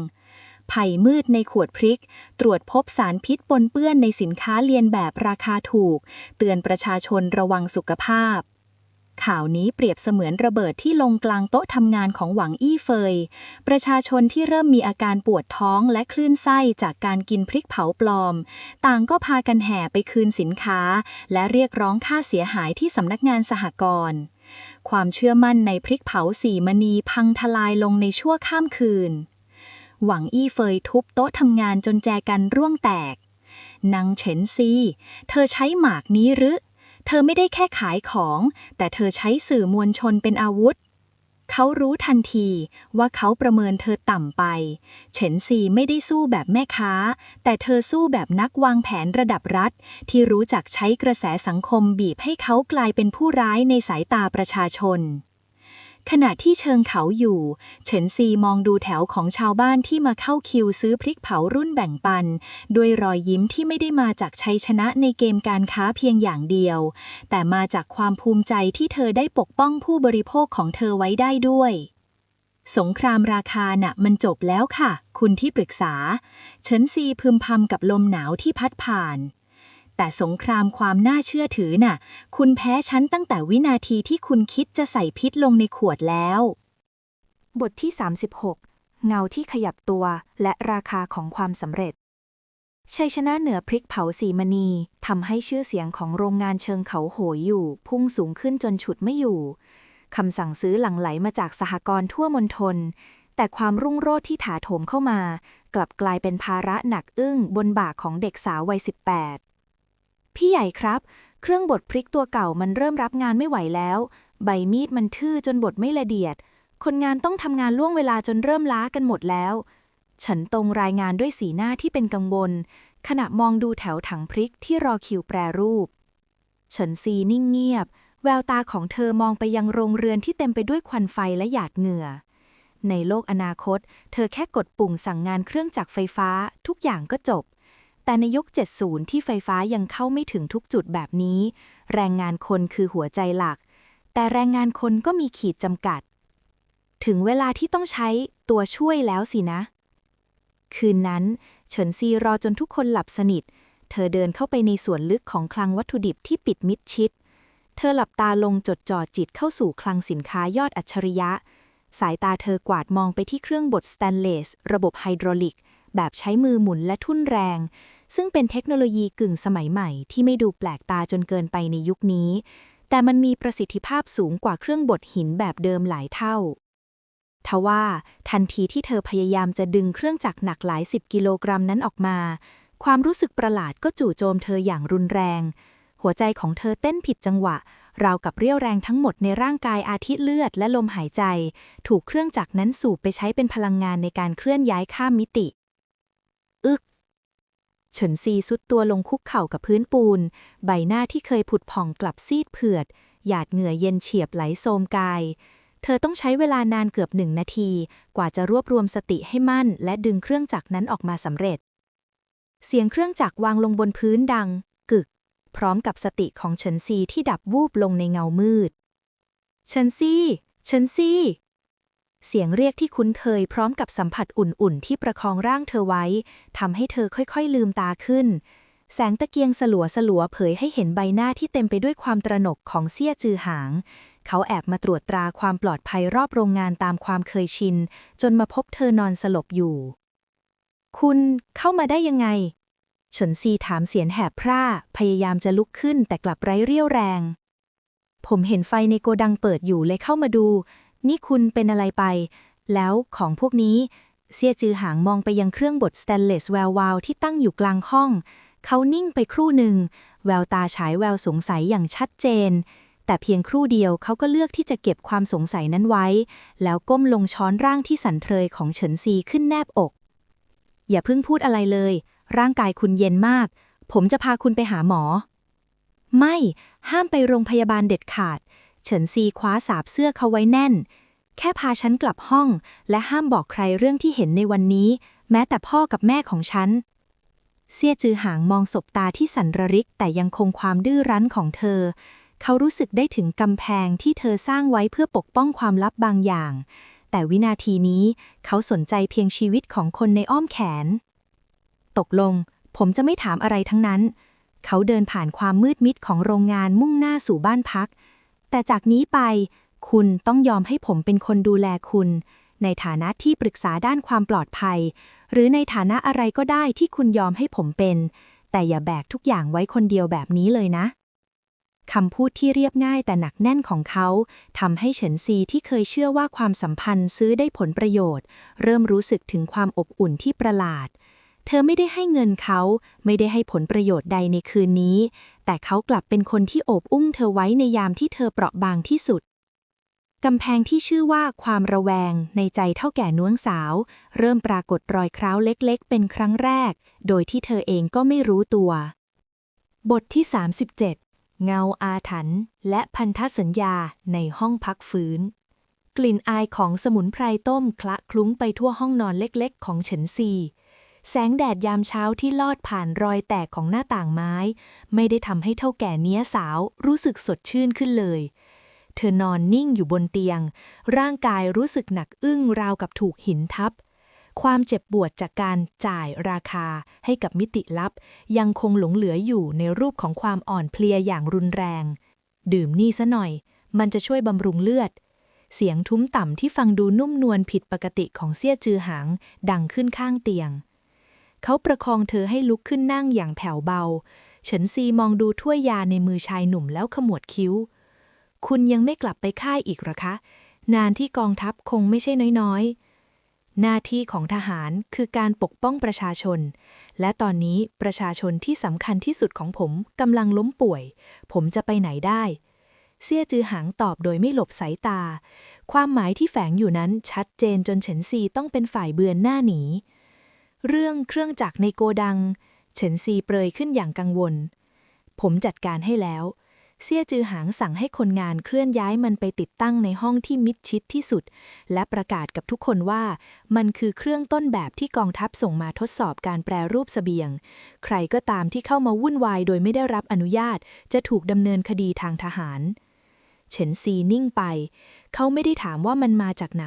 ภัยมืดในขวดพริกตรวจพบสารพิษปนเปื้อนในสินค้าเลียนแบบราคาถูกเตือนประชาชนระวังสุขภาพข่าวนี้เปรียบเสมือนระเบิดที่ลงกลางโต๊ะทำงานของหวังอี้เฟยประชาชนที่เริ่มมีอาการปวดท้องและคลื่นไส้จากการกินพริกเผาปลอมต่างก็พากันแห่ไปคืนสินค้าและเรียกร้องค่าเสียหายที่สำนักงานสหกรณ์ความเชื่อมั่นในพริกเผาสี่มณีพังทลายลงในชั่วข้ามคืนหวังอี้เฟยทุบโต๊ะทำงานจนแจกันร่วงแตกนางเฉินซีเธอใช้หมากนี้หรือเธอไม่ได้แค่ขายของแต่เธอใช้สื่อมวลชนเป็นอาวุธเขารู้ทันทีว่าเขาประเมินเธอต่ำไปเฉินซีไม่ได้สู้แบบแม่ค้าแต่เธอสู้แบบนักวางแผนระดับรัฐที่รู้จักใช้กระแสสังคมบีบให้เขากลายเป็นผู้ร้ายในสายตาประชาชน ขณะที่เชิงเขาอยู่เฉินซีมองดูแถวของชาวบ้านที่มาเข้าคิวซื้อพริกเผารุ่นแบ่งปันด้วยรอยยิ้มที่ไม่ได้มาจากชัยชนะในเกมการค้าเพียงอย่างเดียวแต่มาจากความภูมิใจที่เธอได้ปกป้องผู้บริโภคของเธอไว้ได้ด้วยสงครามราคาน่ะมันจบแล้วค่ะคุณที่ปรึกษาเฉินซีพึมพำกับลมหนาวที่พัดผ่านแต่สงครามความน่าเชื่อถือน่ะคุณแพ้ฉันตั้งแต่วินาทีที่คุณคิดจะใส่พิษลงในขวดแล้วบทที่ 36 เงาที่ขยับตัวและราคาของความสำเร็จชัยชนะเหนือพริกเผาสีมณีทำให้ชื่อเสียงของโรงงานเชิงเขาโหยอยู่พุ่งสูงขึ้นจนฉุดไม่อยู่คำสั่งซื้อหลั่งไหลมาจากสหกรณ์ทั่วมณฑลแต่ความรุ่งโรจน์ที่ถาโถมเข้ามากลับกลายเป็นภาระหนักอึ้งบนบ่าของเด็กสาววัย 18พี่ใหญ่ครับเครื่องบดพริกตัวเก่ามันเริ่มรับงานไม่ไหวแล้วใบมีดมันทื่อจนบดไม่ละเอียดคนงานต้องทำงานล่วงเวลาจนเริ่มล้ากันหมดแล้วฉันตรงรายงานด้วยสีหน้าที่เป็นกังวลขณะมองดูแถวถังพริกที่รอคิวแปรรูปเฉินซีนิ่งเงียบแววตาของเธอมองไปยังโรงเรือนที่เต็มไปด้วยควันไฟและหยาดเหงื่อในโลกอนาคตเธอแค่กดปุ่มสั่งงานเครื่องจักรไฟฟ้าทุกอย่างก็จบแต่ในยุค 70 ที่ไฟฟ้ายังเข้าไม่ถึงทุกจุดแบบนี้แรงงานคนคือหัวใจหลักแต่แรงงานคนก็มีขีดจำกัดถึงเวลาที่ต้องใช้ตัวช่วยแล้วสินะคืนนั้นเฉินซีรอจนทุกคนหลับสนิทเธอเดินเข้าไปในส่วนลึกของคลังวัตถุดิบที่ปิดมิดชิดเธอหลับตาลงจดจ่อจิตเข้าสู่คลังสินค้ายอดอัจฉริยะสายตาเธอกวาดมองไปที่เครื่องบดสแตนเลสระบบไฮดรอลิกแบบใช้มือหมุนและทุ่นแรงซึ่งเป็นเทคโนโลยีกึ่งสมัยใหม่ที่ไม่ดูแปลกตาจนเกินไปในยุคนี้แต่มันมีประสิทธิภาพสูงกว่าเครื่องบดหินแบบเดิมหลายเท่าทว่าทันทีที่เธอพยายามจะดึงเครื่องจักรหนักหลาย10 กิโลกรัมนั้นออกมาความรู้สึกประหลาดก็จู่โจมเธออย่างรุนแรงหัวใจของเธอเต้นผิดจังหวะราวกับเรี่ยวแรงทั้งหมดในร่างกายอาทิเลือดและลมหายใจถูกเครื่องจักรนั้นสูบไปใช้เป็นพลังงานในการเคลื่อนย้ายข้ามมิติเฉินซีซุดตัวลงคุกเข่ากับพื้นปูนใบหน้าที่เคยผุดผ่องกลับซีดเผือดหยาดเหงื่อเย็นเฉียบไหลโซมกายเธอต้องใช้เวลานานเกือบ1 นาทีกว่าจะรวบรวมสติให้มั่นและดึงเครื่องจักรนั้นออกมาสำเร็จเสียงเครื่องจักรวางลงบนพื้นดังกึกพร้อมกับสติของเฉินซีที่ดับวูบลงในเงามืดเฉินซีเสียงเรียกที่คุ้นเคยพร้อมกับสัมผัสอุ่นๆที่ประคองร่างเธอไว้ทำให้เธอค่อยๆลืมตาขึ้นแสงตะเกียงสลัวๆเผยให้เห็นใบหน้าที่เต็มไปด้วยความตระหนกของเซี่ยจือหางเขาแอบมาตรวจตราความปลอดภัยรอบโรงงานตามความเคยชินจนมาพบเธอนอนสลบอยู่คุณเข้ามาได้ยังไงเฉินซีถามเสียงแหบพร่าพยายามจะลุกขึ้นแต่กลับไร้เรี่ยวแรงผมเห็นไฟในโกดังเปิดอยู่เลยเข้ามาดูนี่คุณเป็นอะไรไปแล้วของพวกนี้เซี่ยจือหางมองไปยังเครื่องบดสแตนเลสแวววาวที่ตั้งอยู่กลางห้องเขานิ่งไปครู่หนึ่งแววตาฉายแววสงสัยอย่างชัดเจนแต่เพียงครู่เดียวเขาก็เลือกที่จะเก็บความสงสัยนั้นไว้แล้วก้มลงช้อนร่างที่สั่นเทยของเฉินซีขึ้นแนบอกอย่าเพิ่งพูดอะไรเลยร่างกายคุณเย็นมากผมจะพาคุณไปหาหมอไม่ห้ามไปโรงพยาบาลเด็ดขาดเฉินซีคว้าสาบเสื้อเขาไว้แน่นแค่พาฉันกลับห้องและห้ามบอกใครเรื่องที่เห็นในวันนี้แม้แต่พ่อกับแม่ของฉันเซี่ยจือหางมองสบตาที่สั่นระริกแต่ยังคงความดื้อรั้นของเธอเขารู้สึกได้ถึงกำแพงที่เธอสร้างไว้เพื่อปกป้องความลับบางอย่างแต่วินาทีนี้เขาสนใจเพียงชีวิตของคนในอ้อมแขนตกลงผมจะไม่ถามอะไรทั้งนั้นเขาเดินผ่านความมืดมิดของโรงงานมุ่งหน้าสู่บ้านพักแต่จากนี้ไปคุณต้องยอมให้ผมเป็นคนดูแลคุณในฐานะที่ปรึกษาด้านความปลอดภัยหรือในฐานะอะไรก็ได้ที่คุณยอมให้ผมเป็นแต่อย่าแบกทุกอย่างไว้คนเดียวแบบนี้เลยนะคำพูดที่เรียบง่ายแต่หนักแน่นของเขาทำให้เฉินซีที่เคยเชื่อว่าความสัมพันธ์ซื้อได้ผลประโยชน์เริ่มรู้สึกถึงความอบอุ่นที่ประหลาดเธอไม่ได้ให้เงินเขาไม่ได้ให้ผลประโยชน์ใดในคืนนี้แต่เขากลับเป็นคนที่โอบอุ้มเธอไว้ในยามที่เธอเปราะบางที่สุดกำแพงที่ชื่อว่าความระแวงในใจเท่าแก่น้วงสาวเริ่มปรากฏรอยคร้าวเล็กๆเป็นครั้งแรกโดยที่เธอเองก็ไม่รู้ตัวบทที่ 37 เงาอาถรรพ์และพันธสัญญาในห้องพักฟื้น กลิ่นอายของสมุนไพรต้มคละคลุ้งไปทั่วห้องนอนเล็กๆของเฉินซีแสงแดดยามเช้าที่ลอดผ่านรอยแตกของหน้าต่างไม้ไม่ได้ทำให้เท่าแก่เนี้ยสาวรู้สึกสดชื่นขึ้นเลยเธอนอนนิ่งอยู่บนเตียงร่างกายรู้สึกหนักอึ้งราวกับถูกหินทับความเจ็บปวดจากการจ่ายราคาให้กับมิติลับยังคงหลงเหลืออยู่ในรูปของความอ่อนเพลียอย่างรุนแรงดื่มนี่ซะหน่อยมันจะช่วยบำรุงเลือดเสียงทุ้มต่ำที่ฟังดูนุ่มนวลผิดปกติของเซี่ยจือหางดังขึ้นข้างเตียงเขาประคองเธอให้ลุกขึ้นนั่งอย่างแผ่วเบาเฉินซีมองดูถ้วยยาในมือชายหนุ่มแล้วขมวดคิ้วคุณยังไม่กลับไปค่ายอีกหรอคะนานที่กองทัพคงไม่ใช่น้อยๆหน้าที่ของทหารคือการปกป้องประชาชนและตอนนี้ประชาชนที่สำคัญที่สุดของผมกำลังล้มป่วยผมจะไปไหนได้เซี่ยจือหางตอบโดยไม่หลบสายตาความหมายที่แฝงอยู่นั้นชัดเจนจนเฉินซีต้องเป็นฝ่ายเบือนหน้าหนีเรื่องเครื่องจักรในโกดังเฉินซีเปรยขึ้นอย่างกังวลผมจัดการให้แล้วเซี่ยจือหางสั่งให้คนงานเคลื่อนย้ายมันไปติดตั้งในห้องที่มิดชิดที่สุดและประกาศกับทุกคนว่ามันคือเครื่องต้นแบบที่กองทัพส่งมาทดสอบการแปรรูปเสบียงใครก็ตามที่เข้ามาวุ่นวายโดยไม่ได้รับอนุญาตจะถูกดำเนินคดีทางทหารเฉินซีนิ่งไปเขาไม่ได้ถามว่ามันมาจากไหน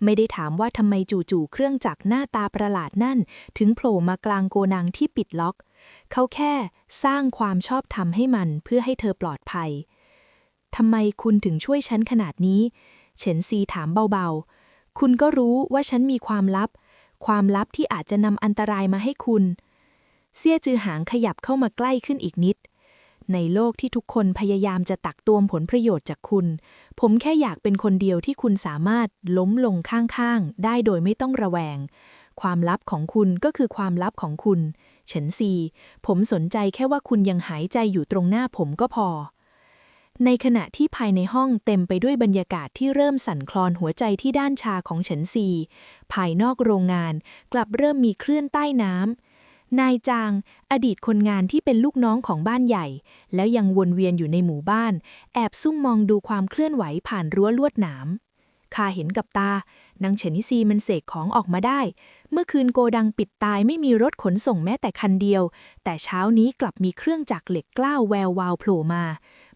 ไม่ได้ถามว่าทำไมจู่ๆเครื่องจักรหน้าตาประหลาดนั่นถึงโผล่มากลางโกนังที่ปิดล็อกเขาแค่สร้างความชอบธรรมให้มันเพื่อให้เธอปลอดภัยทำไมคุณถึงช่วยฉันขนาดนี้เฉินซีถามเบาๆคุณก็รู้ว่าฉันมีความลับที่อาจจะนำอันตรายมาให้คุณเซี่ยจือหางขยับเข้ามาใกล้ขึ้นอีกนิดในโลกที่ทุกคนพยายามจะตักตวงผลประโยชน์จากคุณผมแค่อยากเป็นคนเดียวที่คุณสามารถล้มลงข้างๆได้โดยไม่ต้องระแวงความลับของคุณก็คือความลับของคุณเฉินซีผมสนใจแค่ว่าคุณยังหายใจอยู่ตรงหน้าผมก็พอในขณะที่ภายในห้องเต็มไปด้วยบรรยากาศที่เริ่มสั่นคลอนหัวใจที่ด้านชาของเฉินซีภายนอกโรงงานกลับเริ่มมีคลื่นใต้น้ำนายจางอดีตคนงานที่เป็นลูกน้องของบ้านใหญ่แล้วยังวนเวียนอยู่ในหมู่บ้านแอบซุ่มมองดูความเคลื่อนไหวผ่านรั้วลวดหนามข้าเห็นกับตานางเฉินซีมันเสกของออกมาได้เมื่อคืนโกดังปิดตายไม่มีรถขนส่งแม้แต่คันเดียวแต่เช้านี้กลับมีเครื่องจักรเหล็กกล้าวแวววาวโผล่มา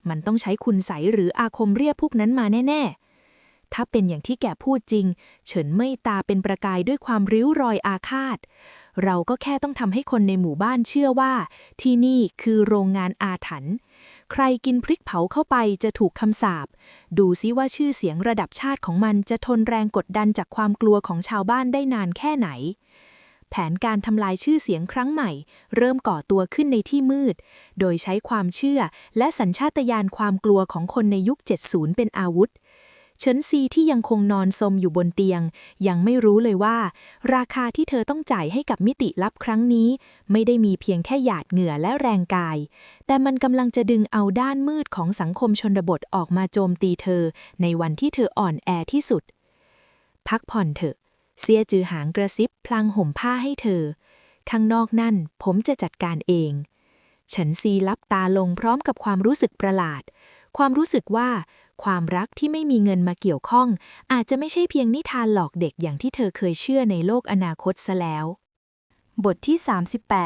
มันต้องใช้คุณไสยหรืออาคมเรียกพวกนั้นมาแน่ๆถ้าเป็นอย่างที่แกพูดจริงเฉินเม่ยตาเป็นประกายด้วยความริ้วรอยอาฆาตเราก็แค่ต้องทำให้คนในหมู่บ้านเชื่อว่าที่นี่คือโรงงานอาถรรพ์ใครกินพริกเผาเข้าไปจะถูกคำสาปดูซิว่าชื่อเสียงระดับชาติของมันจะทนแรงกดดันจากความกลัวของชาวบ้านได้นานแค่ไหนแผนการทำลายชื่อเสียงครั้งใหม่เริ่มก่อตัวขึ้นในที่มืดโดยใช้ความเชื่อและสัญชาตญาณความกลัวของคนในยุค 70 เป็นอาวุธเฉินซีที่ยังคงนอนซมอยู่บนเตียงยังไม่รู้เลยว่าราคาที่เธอต้องจ่ายให้กับมิติลับครั้งนี้ไม่ได้มีเพียงแค่หยาดเหงื่อและแรงกายแต่มันกำลังจะดึงเอาด้านมืดของสังคมชนบทออกมาโจมตีเธอในวันที่เธออ่อนแอที่สุดพักผ่อนเถอะเซี่ยจือหางกระซิบพลางห่มผ้าให้เธอข้างนอกนั่นผมจะจัดการเองเฉินซีลับตาลงพร้อมกับความรู้สึกประหลาดความรู้สึกว่าความรักที่ไม่มีเงินมาเกี่ยวข้องอาจจะไม่ใช่เพียงนิทานหลอกเด็กอย่างที่เธอเคยเชื่อในโลกอนาคตซะแล้วบทที่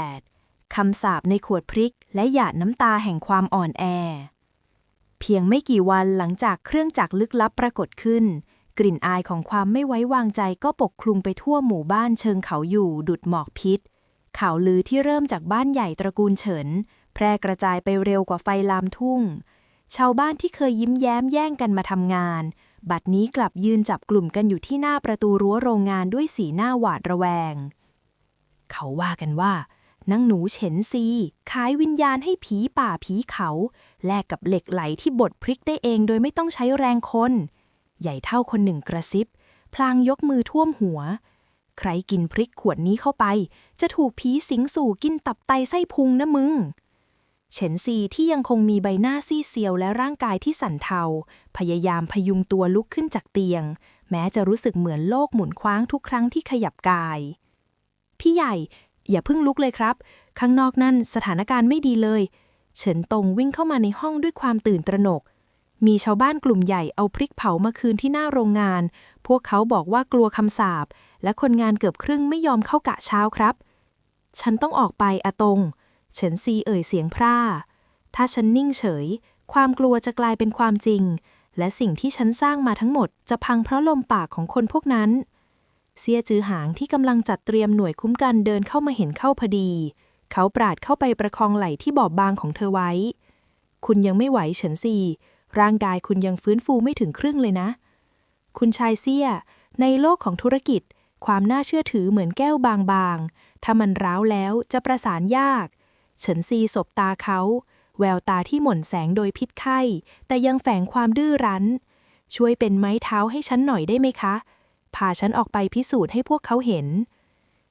38 คำสาปในขวดพริกและหยาดน้ำตาแห่งความอ่อนแอเพียงไม่กี่วันหลังจากเครื่องจักรลึกลับปรากฏขึ้นกลิ่นอายของความไม่ไว้วางใจก็ปกคลุมไปทั่วหมู่บ้านเชิงเขาอยู่ดุจหมอกพิษข่าวลือที่เริ่มจากบ้านใหญ่ตระกูลเฉินแพร่กระจายไปเร็วกว่าไฟลามทุ่งชาวบ้านที่เคยยิ้มแย้มแย่งกันมาทำงานบัดนี้กลับยืนจับกลุ่มกันอยู่ที่หน้าประตูรั้วโรงงานด้วยสีหน้าหวาดระแวงเขาว่ากันว่านางหนูเฉินซีขายวิญญาณให้ผีป่าผีเขาแลกกับเหล็กไหลที่บดพริกได้เองโดยไม่ต้องใช้แรงคนใหญ่เท่าคนหนึ่งกระซิบพลางยกมือท่วมหัวใครกินพริกขวดนี้เข้าไปจะถูกผีสิงสู่กินตับไตไส้พุงนะมึงเฉินซีที่ยังคงมีใบหน้าซีดเซียวและร่างกายที่สั่นเทาพยายามพยุงตัวลุกขึ้นจากเตียงแม้จะรู้สึกเหมือนโลกหมุนคว้างทุกครั้งที่ขยับกายพี่ใหญ่อย่าเพิ่งลุกเลยครับข้างนอกนั่นสถานการณ์ไม่ดีเลยเฉินตงวิ่งเข้ามาในห้องด้วยความตื่นตระหนก มีชาวบ้านกลุ่มใหญ่เอาพริกเผามาคืนที่หน้าโรงงานพวกเขาบอกว่ากลัวคำสาปและคนงานเกือบครึ่งไม่ยอมเข้ากะเช้าครับฉันต้องออกไปอาตงเฉินซีเอ่ยเสียงพร่าถ้าฉันนิ่งเฉยความกลัวจะกลายเป็นความจริงและสิ่งที่ฉันสร้างมาทั้งหมดจะพังเพราะลมปากของคนพวกนั้นเสียจือหางที่กำลังจัดเตรียมหน่วยคุ้มกันเดินเข้ามาเห็นเข้าพอดีเขาปราดเข้าไปประคองไหล่ที่บอบบางของเธอไว้คุณยังไม่ไหวเฉินซีร่างกายคุณยังฟื้นฟูไม่ถึงครึ่งเลยนะคุณชายเซี่ยในโลกของธุรกิจความน่าเชื่อถือเหมือนแก้วบางๆถ้ามันร้าวแล้วจะประสานยากเฉินซีสบตาเขาแววตาที่หม่นแสงโดยพิษไข้แต่ยังแฝงความดื้อรั้นช่วยเป็นไม้เท้าให้ฉันหน่อยได้ไหมคะพาฉันออกไปพิสูจน์ให้พวกเขาเห็น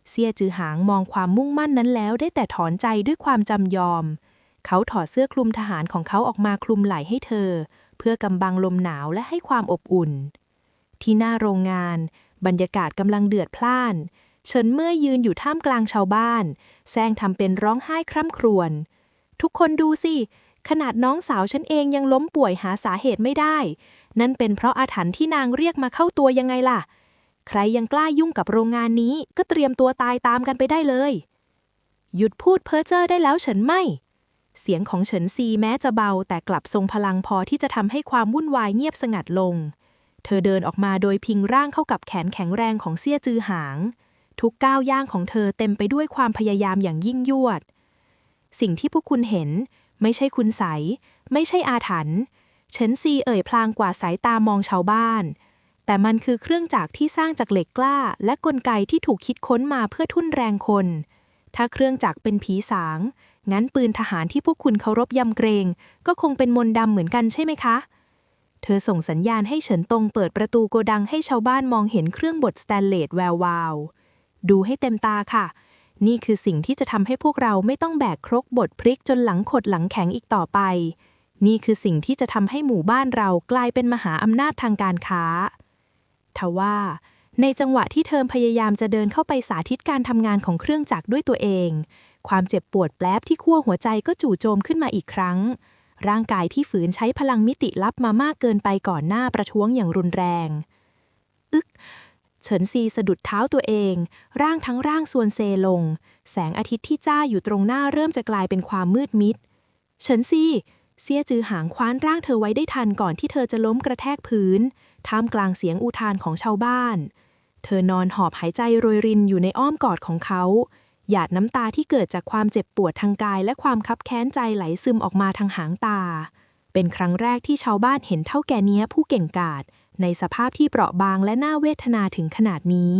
เซี่ยจือหางมองความมุ่งมั่นนั้นแล้วได้แต่ถอนใจด้วยความจำยอมเขาถอดเสื้อคลุมทหารของเขาออกมาคลุมไหล่ให้เธอเพื่อกำบังลมหนาวและให้ความอบอุ่นที่หน้าโรงงานบรรยากาศกำลังเดือดพล่านเฉินเมื่อยืนอยู่ท่ามกลางชาวบ้านแซงทำเป็นร้องไห้คร่ำครวญทุกคนดูสิขนาดน้องสาวฉันเองยังล้มป่วยหาสาเหตุไม่ได้นั่นเป็นเพราะอาถรรพ์ที่นางเรียกมาเข้าตัวยังไงล่ะใครยังกล้ายุ่งกับโรงงานนี้ก็เตรียมตัวตายตามกันไปได้เลยหยุดพูดเพ้อเจ้อได้แล้วเฉินไม่เสียงของเฉินซีแม้จะเบาแต่กลับทรงพลังพอที่จะทำให้ความวุ่นวายเงียบสงัดลงเธอเดินออกมาโดยพิงร่างเข้ากับแขนแข็งแรงของเซี่ยจือหางทุกก้าวย่างของเธอเต็มไปด้วยความพยายามอย่างยิ่งยวดสิ่งที่พวกคุณเห็นไม่ใช่คุณไสยไม่ใช่อาถรรพ์เฉินซีเอ่ยพลางกว่าสายตามองชาวบ้านแต่มันคือเครื่องจักรที่สร้างจากเหล็กกล้าและกลไกที่ถูกคิดค้นมาเพื่อทุ่นแรงคนถ้าเครื่องจักรเป็นผีสางงั้นปืนทหารที่พวกคุณเคารพยำเกรงก็คงเป็นมนต์ดำเหมือนกันใช่ไหมคะเธอส่งสัญญาณให้เฉินตงเปิดประตูโกดังให้ชาวบ้านมองเห็นเครื่องบดสแตนเลสแวววาวดูให้เต็มตาค่ะนี่คือสิ่งที่จะทำให้พวกเราไม่ต้องแบกครกบดพริกจนหลังขดหลังแข็งอีกต่อไปนี่คือสิ่งที่จะทำให้หมู่บ้านเรากลายเป็นมหาอำนาจทางการค้าทว่าในจังหวะที่เธอพยายามจะเดินเข้าไปสาธิตการทำงานของเครื่องจักรด้วยตัวเองความเจ็บปวดแปลบที่ขั้วหัวใจก็จู่โจมขึ้นมาอีกครั้งร่างกายที่ฝืนใช้พลังมิติลับมามากเกินไปก่อนหน้าประท้วงอย่างรุนแรงเฉินซีสะดุดเท้าตัวเองร่างทั้งร่างส่วนเซลงแสงอาทิตย์ที่จ้าอยู่ตรงหน้าเริ่มจะกลายเป็นความมืดมิดเฉินซีเซี่ยจือหางคว้านร่างเธอไว้ได้ทันก่อนที่เธอจะล้มกระแทกพื้นท่ามกลางเสียงอุทานของชาวบ้านเธอนอนหอบหายใจโรยรินอยู่ในอ้อมกอดของเขาหยาดน้ำตาที่เกิดจากความเจ็บปวดทางกายและความคับแค้นใจไหลซึมออกมาทางหางตาเป็นครั้งแรกที่ชาวบ้านเห็นเฒ่าแก่เนี้ยผู้เก่งกาจในสภาพที่เปราะบางและน่าเวทนาถึงขนาดนี้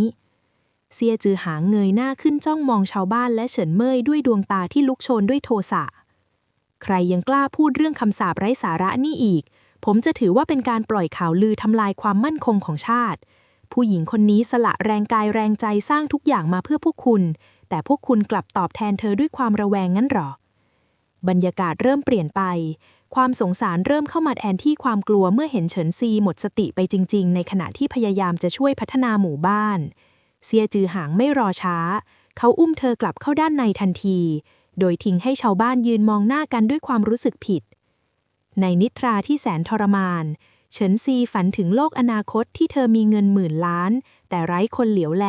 เซี่ยจือหางเงยหน้าขึ้นจ้องมองชาวบ้านและเฉินเม่ยด้วยดวงตาที่ลุกโชนด้วยโทสะใครยังกล้าพูดเรื่องคำสาปไร้สาระนี่อีกผมจะถือว่าเป็นการปล่อยข่าวลือทำลายความมั่นคงของชาติผู้หญิงคนนี้สละแรงกายแรงใจสร้างทุกอย่างมาเพื่อพวกคุณแต่พวกคุณกลับตอบแทนเธอด้วยความระแวงงั้นหรอบรรยากาศเริ่มเปลี่ยนไปความสงสารเริ่มเข้ามาแทนที่ความกลัวเมื่อเห็นเฉินซีหมดสติไปจริงๆในขณะที่พยายามจะช่วยพัฒนาหมู่บ้านเซี่ยจือหางไม่รอช้าเขาอุ้มเธอกลับเข้าด้านในทันทีโดยทิ้งให้ชาวบ้านยืนมองหน้ากันด้วยความรู้สึกผิดในนิทราที่แสนทรมานเฉินซีฝันถึงโลกอนาคตที่เธอมีเงินหมื่นล้านแต่ไร้คนเหลียวแล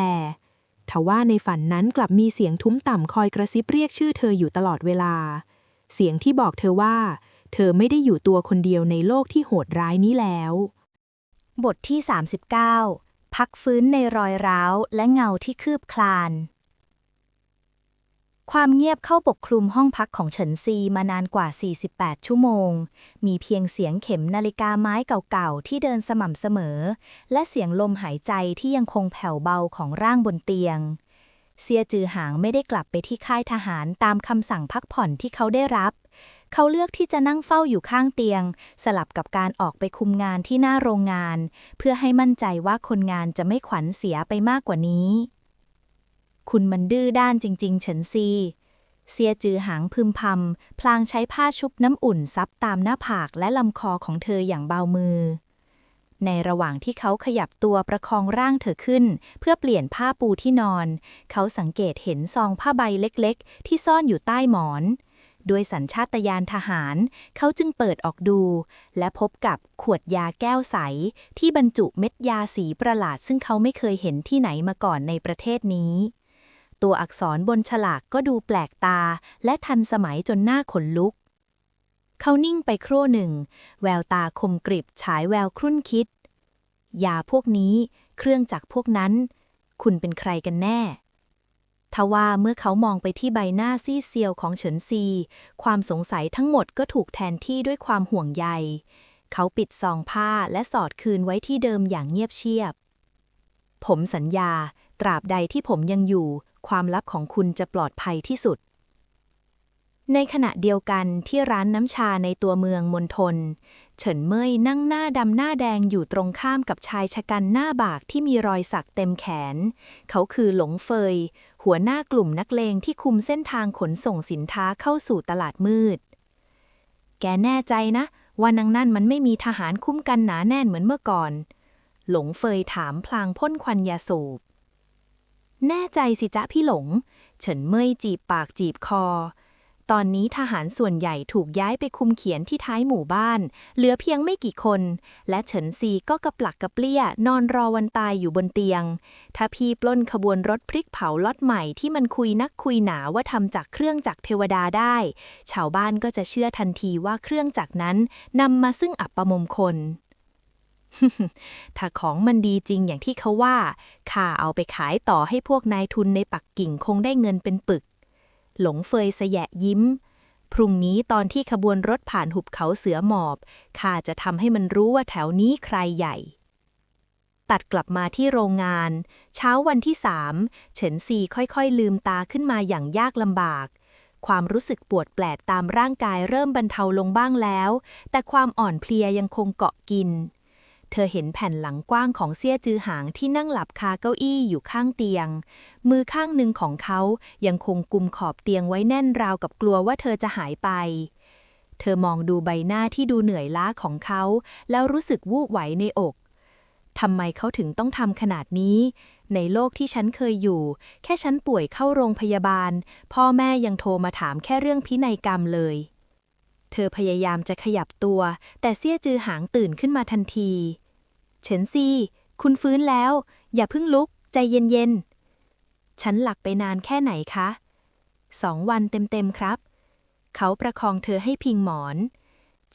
ทว่าในฝันนั้นกลับมีเสียงทุ้มต่ำคอยกระซิบเรียกชื่อเธออยู่ตลอดเวลาเสียงที่บอกเธอว่าเธอไม่ได้อยู่ตัวคนเดียวในโลกที่โหดร้ายนี้แล้วบทที่ 39 พักฟื้นในรอยร้าวและเงาที่คืบคลานความเงียบเข้าปกคลุมห้องพักของเฉินซีมานานกว่า48ชั่วโมงมีเพียงเสียงเข็มนาฬิกาไม้เก่าๆที่เดินสม่ำเสมอและเสียงลมหายใจที่ยังคงแผ่วเบาของร่างบนเตียงเซี่ยจือหางไม่ได้กลับไปที่ค่ายทหารตามคำสั่งพักผ่อนที่เขาได้รับเขาเลือกที่จะนั่งเฝ้าอยู่ข้างเตียงสลับกับการออกไปคุมงานที่หน้าโรงงานเพื่อให้มั่นใจว่าคนงานจะไม่ขวัญเสียไปมากกว่านี้คุณมันดื้อด้านจริงๆเฉินซีเซี่ยจือหางพึมพำพลางใช้ผ้าชุบน้ำอุ่นซับตามหน้าผากและลำคอของเธออย่างเบามือในระหว่างที่เขาขยับตัวประคองร่างเธอขึ้นเพื่อเปลี่ยนผ้าปูที่นอนเขาสังเกตเห็นซองผ้าใบเล็กๆที่ซ่อนอยู่ใต้หมอน ด้วยสัญชาตญาณทหารเขาจึงเปิดออกดูและพบกับขวดยาแก้วใสที่บรรจุเม็ดยาสีประหลาดซึ่งเขาไม่เคยเห็นที่ไหนมาก่อนในประเทศนี้ตัวอักษรบนฉลากก็ดูแปลกตาและทันสมัยจนหน้าขนลุกเขานิ่งไปครู่หนึ่งแววตาคมกริบฉายแววครุ่นคิดยาพวกนี้เครื่องจักรพวกนั้นคุณเป็นใครกันแน่ทว่าเมื่อเขามองไปที่ใบหน้าซีดเซียวของเฉินซีความสงสัยทั้งหมดก็ถูกแทนที่ด้วยความห่วงใยเขาปิดซองผ้าและสอดคืนไว้ที่เดิมอย่างเงียบเชียบผมสัญญาตราบใดที่ผมยังอยู่ความลับของคุณจะปลอดภัยที่สุดในขณะเดียวกันที่ร้านน้ำชาในตัวเมืองมณฑลเฉินเม่ยนั่งหน้าดำหน้าแดงอยู่ตรงข้ามกับชายชะกันหน้าบากที่มีรอยสักเต็มแขนเขาคือหลงเฟยหัวหน้ากลุ่มนักเลงที่คุมเส้นทางขนส่งสินค้าเข้าสู่ตลาดมืดแกแน่ใจนะว่านางนั่นมันไม่มีทหารคุ้มกันหนาแน่นเหมือนเมื่อก่อนหลงเฟยถามพลางพ่นควันยาสูบแน่ใจสิจ๊ะพี่หลงเฉินเม่ยจีบปากจีบคอตอนนี้ทหารส่วนใหญ่ถูกย้ายไปคุมเขียนที่ท้ายหมู่บ้านเหลือเพียงไม่กี่คนและเฉินซีก็กระปลักกระเปลี้ยนอนรอวันตายอยู่บนเตียงถ้าพี่ปล้นขบวนรถพริกเผาล็อตใหม่ที่มันคุยนักคุยหนาว่าทำจากเครื่องจักรเทวดาได้ชาวบ้านก็จะเชื่อทันทีว่าเครื่องจักรนั้นนำมาซึ่งอัปมงคล ถ้าของมันดีจริงอย่างที่เขาว่าข้าเอาไปขายต่อให้พวกนายทุนในปักกิ่งคงได้เงินเป็นปึกหลงเฟยสแยะยิ้มพรุ่งนี้ตอนที่ขบวนรถผ่านหุบเขาเสือหมอบข้าจะทำให้มันรู้ว่าแถวนี้ใครใหญ่ตัดกลับมาที่โรงงานเช้าวันที่3เฉินซีค่อยๆลืมตาขึ้นมาอย่างยากลำบากความรู้สึกปวดแปลดตามร่างกายเริ่มบรรเทาลงบ้างแล้วแต่ความอ่อนเพลียยังคงเกาะกินเธอเห็นแผ่นหลังกว้างของเซี่ยจือหางที่นั่งหลับคาเก้าอี้อยู่ข้างเตียงมือข้างหนึ่งของเขายังคงกุมขอบเตียงไว้แน่นราวกับกลัวว่าเธอจะหายไปเธอมองดูใบหน้าที่ดูเหนื่อยล้าของเขาแล้วรู้สึกวูบไหวในอกทำไมเขาถึงต้องทำขนาดนี้ในโลกที่ฉันเคยอยู่แค่ฉันป่วยเข้าโรงพยาบาลพ่อแม่ยังโทรมาถามแค่เรื่องพินัยกรรมเลยเธอพยายามจะขยับตัวแต่เซี่ยจือหางตื่นขึ้นมาทันทีเฉินซีคุณฟื้นแล้วอย่าเพิ่งลุกใจเย็นๆฉันหลับไปนานแค่ไหนคะ2 วันเต็มๆครับเขาประคองเธอให้พิงหมอน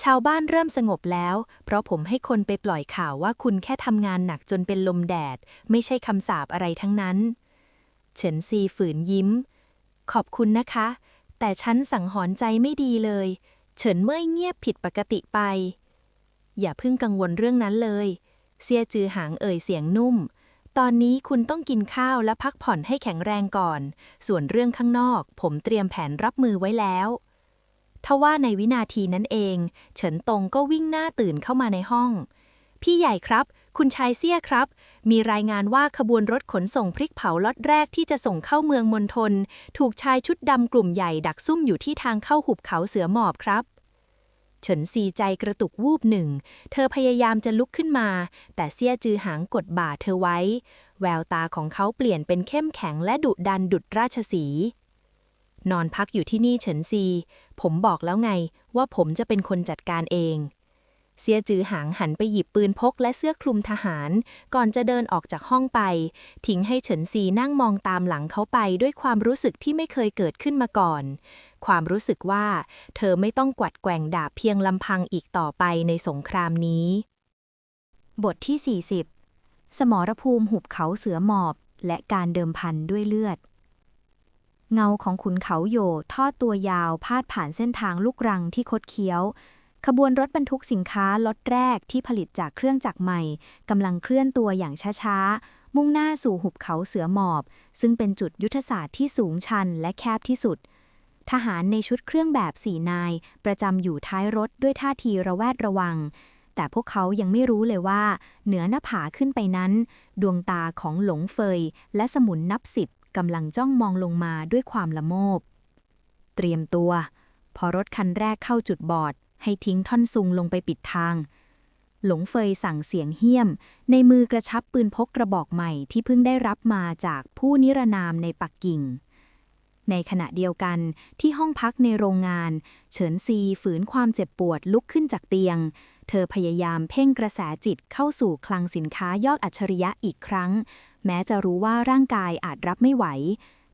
ชาวบ้านเริ่มสงบแล้วเพราะผมให้คนไปปล่อยข่าวว่าคุณแค่ทำงานหนักจนเป็นลมแดดไม่ใช่คำสาปอะไรทั้งนั้นเฉินซีฝืนยิ้มขอบคุณนะคะแต่ฉันสังหรณ์ใจไม่ดีเลยเฉินเม่ยเงียบผิดปกติไปอย่าเพิ่งกังวลเรื่องนั้นเลยเซี่ยจือหางเอ่ยเสียงนุ่มตอนนี้คุณต้องกินข้าวและพักผ่อนให้แข็งแรงก่อนส่วนเรื่องข้างนอกผมเตรียมแผนรับมือไว้แล้วทว่าในวินาทีนั้นเองเฉินตงก็วิ่งหน้าตื่นเข้ามาในห้องพี่ใหญ่ครับคุณชายเซี่ยครับมีรายงานว่าขบวนรถขนส่งพริกเผาล็อตแรกที่จะส่งเข้าเมืองมณฑลถูกชายชุดดำกลุ่มใหญ่ดักซุ่มอยู่ที่ทางเข้าหุบเขาเสือหมอบครับเฉินซีใจกระตุกวูบหนึ่งเธอพยายามจะลุกขึ้นมาแต่เซี่ยจือหางกดบ่าเธอไว้แววตาของเขาเปลี่ยนเป็นเข้มแข็งและดุดันดุจราชสีห์นอนพักอยู่ที่นี่เฉินซีผมบอกแล้วไงว่าผมจะเป็นคนจัดการเองเซี่ยจือหางหันไปหยิบปืนพกและเสื้อคลุมทหารก่อนจะเดินออกจากห้องไปทิ้งให้เฉินซีนั่งมองตามหลังเขาไปด้วยความรู้สึกที่ไม่เคยเกิดขึ้นมาก่อนความรู้สึกว่าเธอไม่ต้องกวัดแกว่งดาบเพียงลำพังอีกต่อไปในสงครามนี้บทที่40สมรภูมิหุบเขาเสือหมอบและการเดิมพันด้วยเลือดเงาของขุนเขาโยทอดตัวยาวพาดผ่านเส้นทางลูกรังที่คดเคี้ยวขบวนรถบรรทุกสินค้าล็อตแรกที่ผลิตจากเครื่องจักรใหม่กำลังเคลื่อนตัวอย่างช้าๆมุ่งหน้าสู่หุบเขาเสือหมอบซึ่งเป็นจุดยุทธศาสตร์ที่สูงชันและแคบที่สุดทหารในชุดเครื่องแบบ4 นายประจำอยู่ท้ายรถด้วยท่าทีระแวดระวังแต่พวกเขายังไม่รู้เลยว่าเหนือหน้าผาขึ้นไปนั้นดวงตาของหลงเฟยและสมุนนับ10กำลังจ้องมองลงมาด้วยความละโมบเตรียมตัวพอรถคันแรกเข้าจุดบอดให้ทิ้งท่อนซุงลงไปปิดทางหลงเฟยสั่งเสียงเหี้ยมในมือกระชับปืนพกกระบอกใหม่ที่เพิ่งได้รับมาจากผู้นิรนามในปักกิ่ง ในขณะเดียวกันที่ห้องพักในโรงงานเฉินซีฝืนความเจ็บปวดลุกขึ้นจากเตียงเธอพยายามเพ่งกระแสจิตเข้าสู่คลังสินค้ายอดอัจฉริยะอีกครั้งแม้จะรู้ว่าร่างกายอาจรับไม่ไหว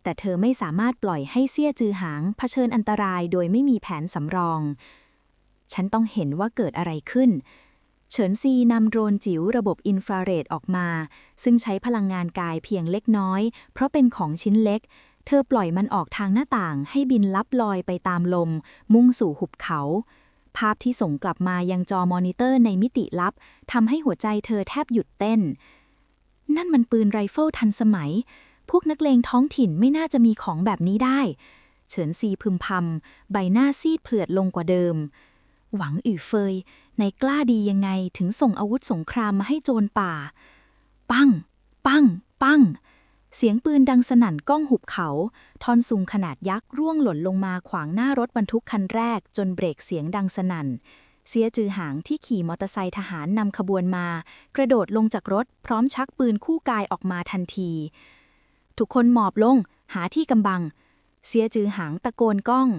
แต่เธอไม่สามารถปล่อยให้เซี่ยจือหางเผชิญอันตรายโดยไม่มีแผนสำรองฉันต้องเห็นว่าเกิดอะไรขึ้นเฉินซีนำโดรนจิ๋วระบบอินฟราเรดออกมาซึ่งใช้พลังงานกายเพียงเล็กน้อยเพราะเป็นของชิ้นเล็กเธอปล่อยมันออกทางหน้าต่างให้บินลับลอยไปตามลมมุ่งสู่หุบเขาภาพที่ส่งกลับมายังจอมอนิเตอร์ในมิติลับทำให้หัวใจเธอแทบหยุดเต้นนั่นมันปืนไรเฟิลทันสมัยพวกนักเลงท้องถิ่นไม่น่าจะมีของแบบนี้ได้เฉินซีพึมพำใบหน้าซีดเผือดลงกว่าเดิมหวังอื่อเฟยในกล้าดียังไงถึงส่งอาวุธสงครามมาให้โจรป่าปังปังปังเสียงปืนดังสนั่นก้องหุบเขาท่อนซุงขนาดยักษ์ร่วงหล่นลงมาขวางหน้ารถบรรทุกคันแรกจนเบรกเสียงดังสนั่นเสียจือหางที่ขี่มอเตอร์ไซค์ทหารนำขบวนมากระโดดลงจากรถพร้อมชักปืนคู่กายออกมาทันทีทุกคนหมอบลงหาที่กำบังเสียจือหางตะโกนก้อง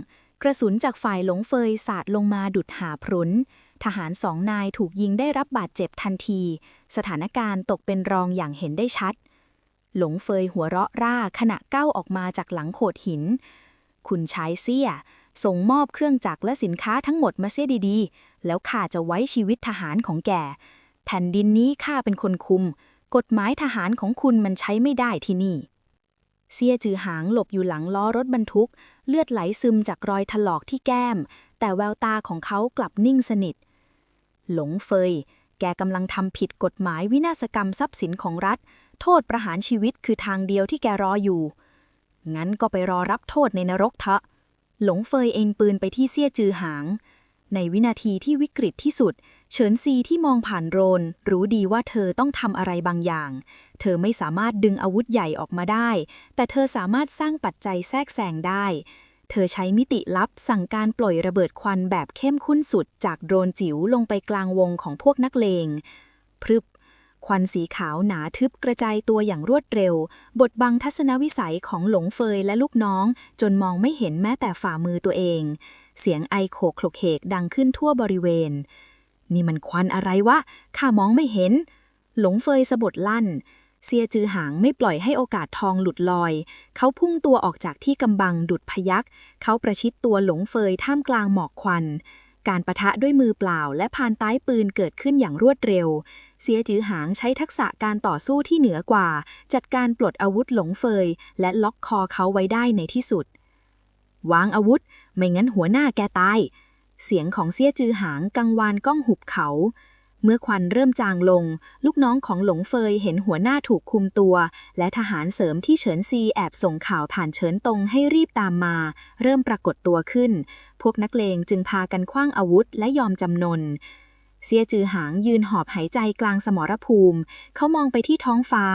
กระสุนจากฝ่ายหลงเฟยสาดลงมาดุดหาพรุนทหาร2 นายถูกยิงได้รับบาดเจ็บทันทีสถานการณ์ตกเป็นรองอย่างเห็นได้ชัดหลงเฟยหัวเราะร่าขณะก้าวออกมาจากหลังโขดหินคุณชายเซี่ยส่งมอบเครื่องจักรและสินค้าทั้งหมดมาเสียดีๆแล้วข้าจะไว้ชีวิตทหารของแกแผ่นดินนี้ข้าเป็นคนคุมกฎหมายทหารของคุณมันใช้ไม่ได้ที่นี่เซี่ยจือหางหลบอยู่หลังล้อรถบรรทุกเลือดไหลซึมจากรอยถลอกที่แก้มแต่แววตาของเขากลับนิ่งสนิทหลงเฟยแกกำลังทำผิดกฎหมายวินาศกรรมทรัพย์สินของรัฐโทษประหารชีวิตคือทางเดียวที่แกรออยู่งั้นก็ไปรอรับโทษในนรกเถอะหลงเฟยเองปืนไปที่เซี่ยจือหางในวินาทีที่วิกฤตที่สุดเฉินซีที่มองผ่านโดรนรู้ดีว่าเธอต้องทำอะไรบางอย่างเธอไม่สามารถดึงอาวุธใหญ่ออกมาได้แต่เธอสามารถสร้างปัจจัยแทรกแซงได้เธอใช้มิติลับสั่งการปล่อยระเบิดควันแบบเข้มข้นสุดจากโดรนจิ๋วลงไปกลางวงของพวกนักเลงพรึบควันสีขาวหนาทึบกระจายตัวอย่างรวดเร็วบดบังทัศนวิสัยของหลงเฟยและลูกน้องจนมองไม่เห็นแม้แต่ฝ่ามือตัวเองเสียงไอโขกโคลกเขกดังขึ้นทั่วบริเวณนี่มันควันอะไรวะข้ามองไม่เห็นหลงเฟยสะบดลั่นเสียจือหางไม่ปล่อยให้โอกาสทองหลุดลอยเขาพุ่งตัวออกจากที่กำบังดุจพยัคฆ์เขาประชิดตัวหลงเฟยท่ามกลางหมอกควันการปะทะด้วยมือเปล่าและพานใต้ปืนเกิดขึ้นอย่างรวดเร็วเสียจือหางใช้ทักษะการต่อสู้ที่เหนือกว่าจัดการปลดอาวุธหลงเฟยและล็อกคอเขาไว้ได้ในที่สุดวางอาวุธไม่งั้นหัวหน้าแกตายเสียงของเสียจือหางกังวานก้องหุบเขาเมื่อควันเริ่มจางลงลูกน้องของหลงเฟยเห็นหัวหน้าถูกคุมตัวและทหารเสริมที่เฉินซีแอบส่งข่าวผ่านเฉินตงให้รีบตามมาเริ่มปรากฏตัวขึ้นพวกนักเลงจึงพากันขว้างอาวุธและยอมจำนนเสียจือหางยืนหอบหายใจกลางสมรภูมิเขามองไปที่ท้องฟ้า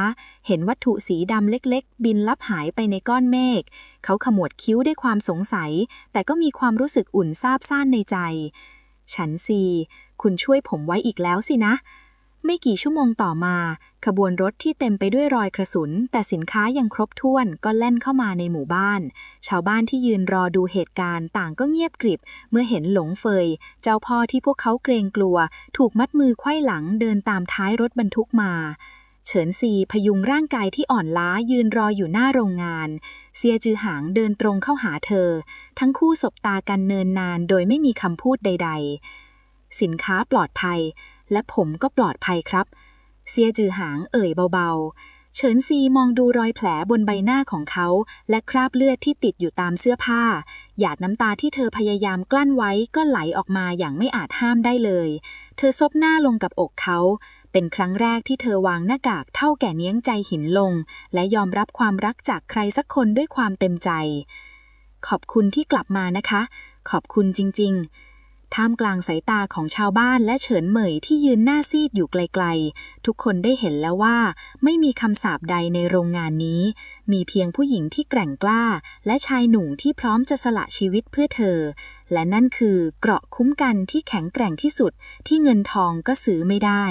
เห็นวัตถุสีดำเล็กๆบินลับหายไปในก้อนเมฆเขาขมวดคิ้วด้วยความสงสัยแต่ก็มีความรู้สึกอุ่นซาบซ่านในใจฉันซีคุณช่วยผมไว้อีกแล้วสินะไม่กี่ชั่วโมงต่อมาขบวนรถที่เต็มไปด้วยรอยกระสุนแต่สินค้ายังครบถ้วนก็แล่นเข้ามาในหมู่บ้านชาวบ้านที่ยืนรอดูเหตุการณ์ต่างก็เงียบกริบเมื่อเห็นหลงเฟยเจ้าพ่อที่พวกเขาเกรงกลัวถูกมัดมือไขว้หลังเดินตามท้ายรถบรรทุกมาเฉินซีพยุงร่างกายที่อ่อนล้ายืนรออยู่หน้าโรงงานเซียจือหางเดินตรงเข้าหาเธอทั้งคู่สบตากันเนินนานโดยไม่มีคำพูดใดๆสินค้าปลอดภัยและผมก็ปลอดภัยครับเซียจือหางเอ่ยเบาๆเฉินซีมองดูรอยแผลบนใบหน้าของเขาและคราบเลือดที่ติดอยู่ตามเสื้อผ้าหยาดน้ำตาที่เธอพยายามกลั้นไว้ก็ไหลออกมาอย่างไม่อาจห้ามได้เลยเธอซบหน้าลงกับอกเขาเป็นครั้งแรกที่เธอวางหน้ากากเท่าแก่เนี้ยงใจหินลงและยอมรับความรักจากใครสักคนด้วยความเต็มใจขอบคุณที่กลับมานะคะขอบคุณจริงๆท่ามกลางสายตาของชาวบ้านและเฉินเหมยที่ยืนหน้าซีดอยู่ไกลๆทุกคนได้เห็นแล้วว่าไม่มีคำสาปใดในโรงงานนี้มีเพียงผู้หญิงที่แกร่งกล้าและชายหนุ่มที่พร้อมจะสละชีวิตเพื่อเธอและนั่นคือเกราะคุ้มกันที่แข็งแกร่งที่สุดที่เงินทองก็ซื้อไม่ได้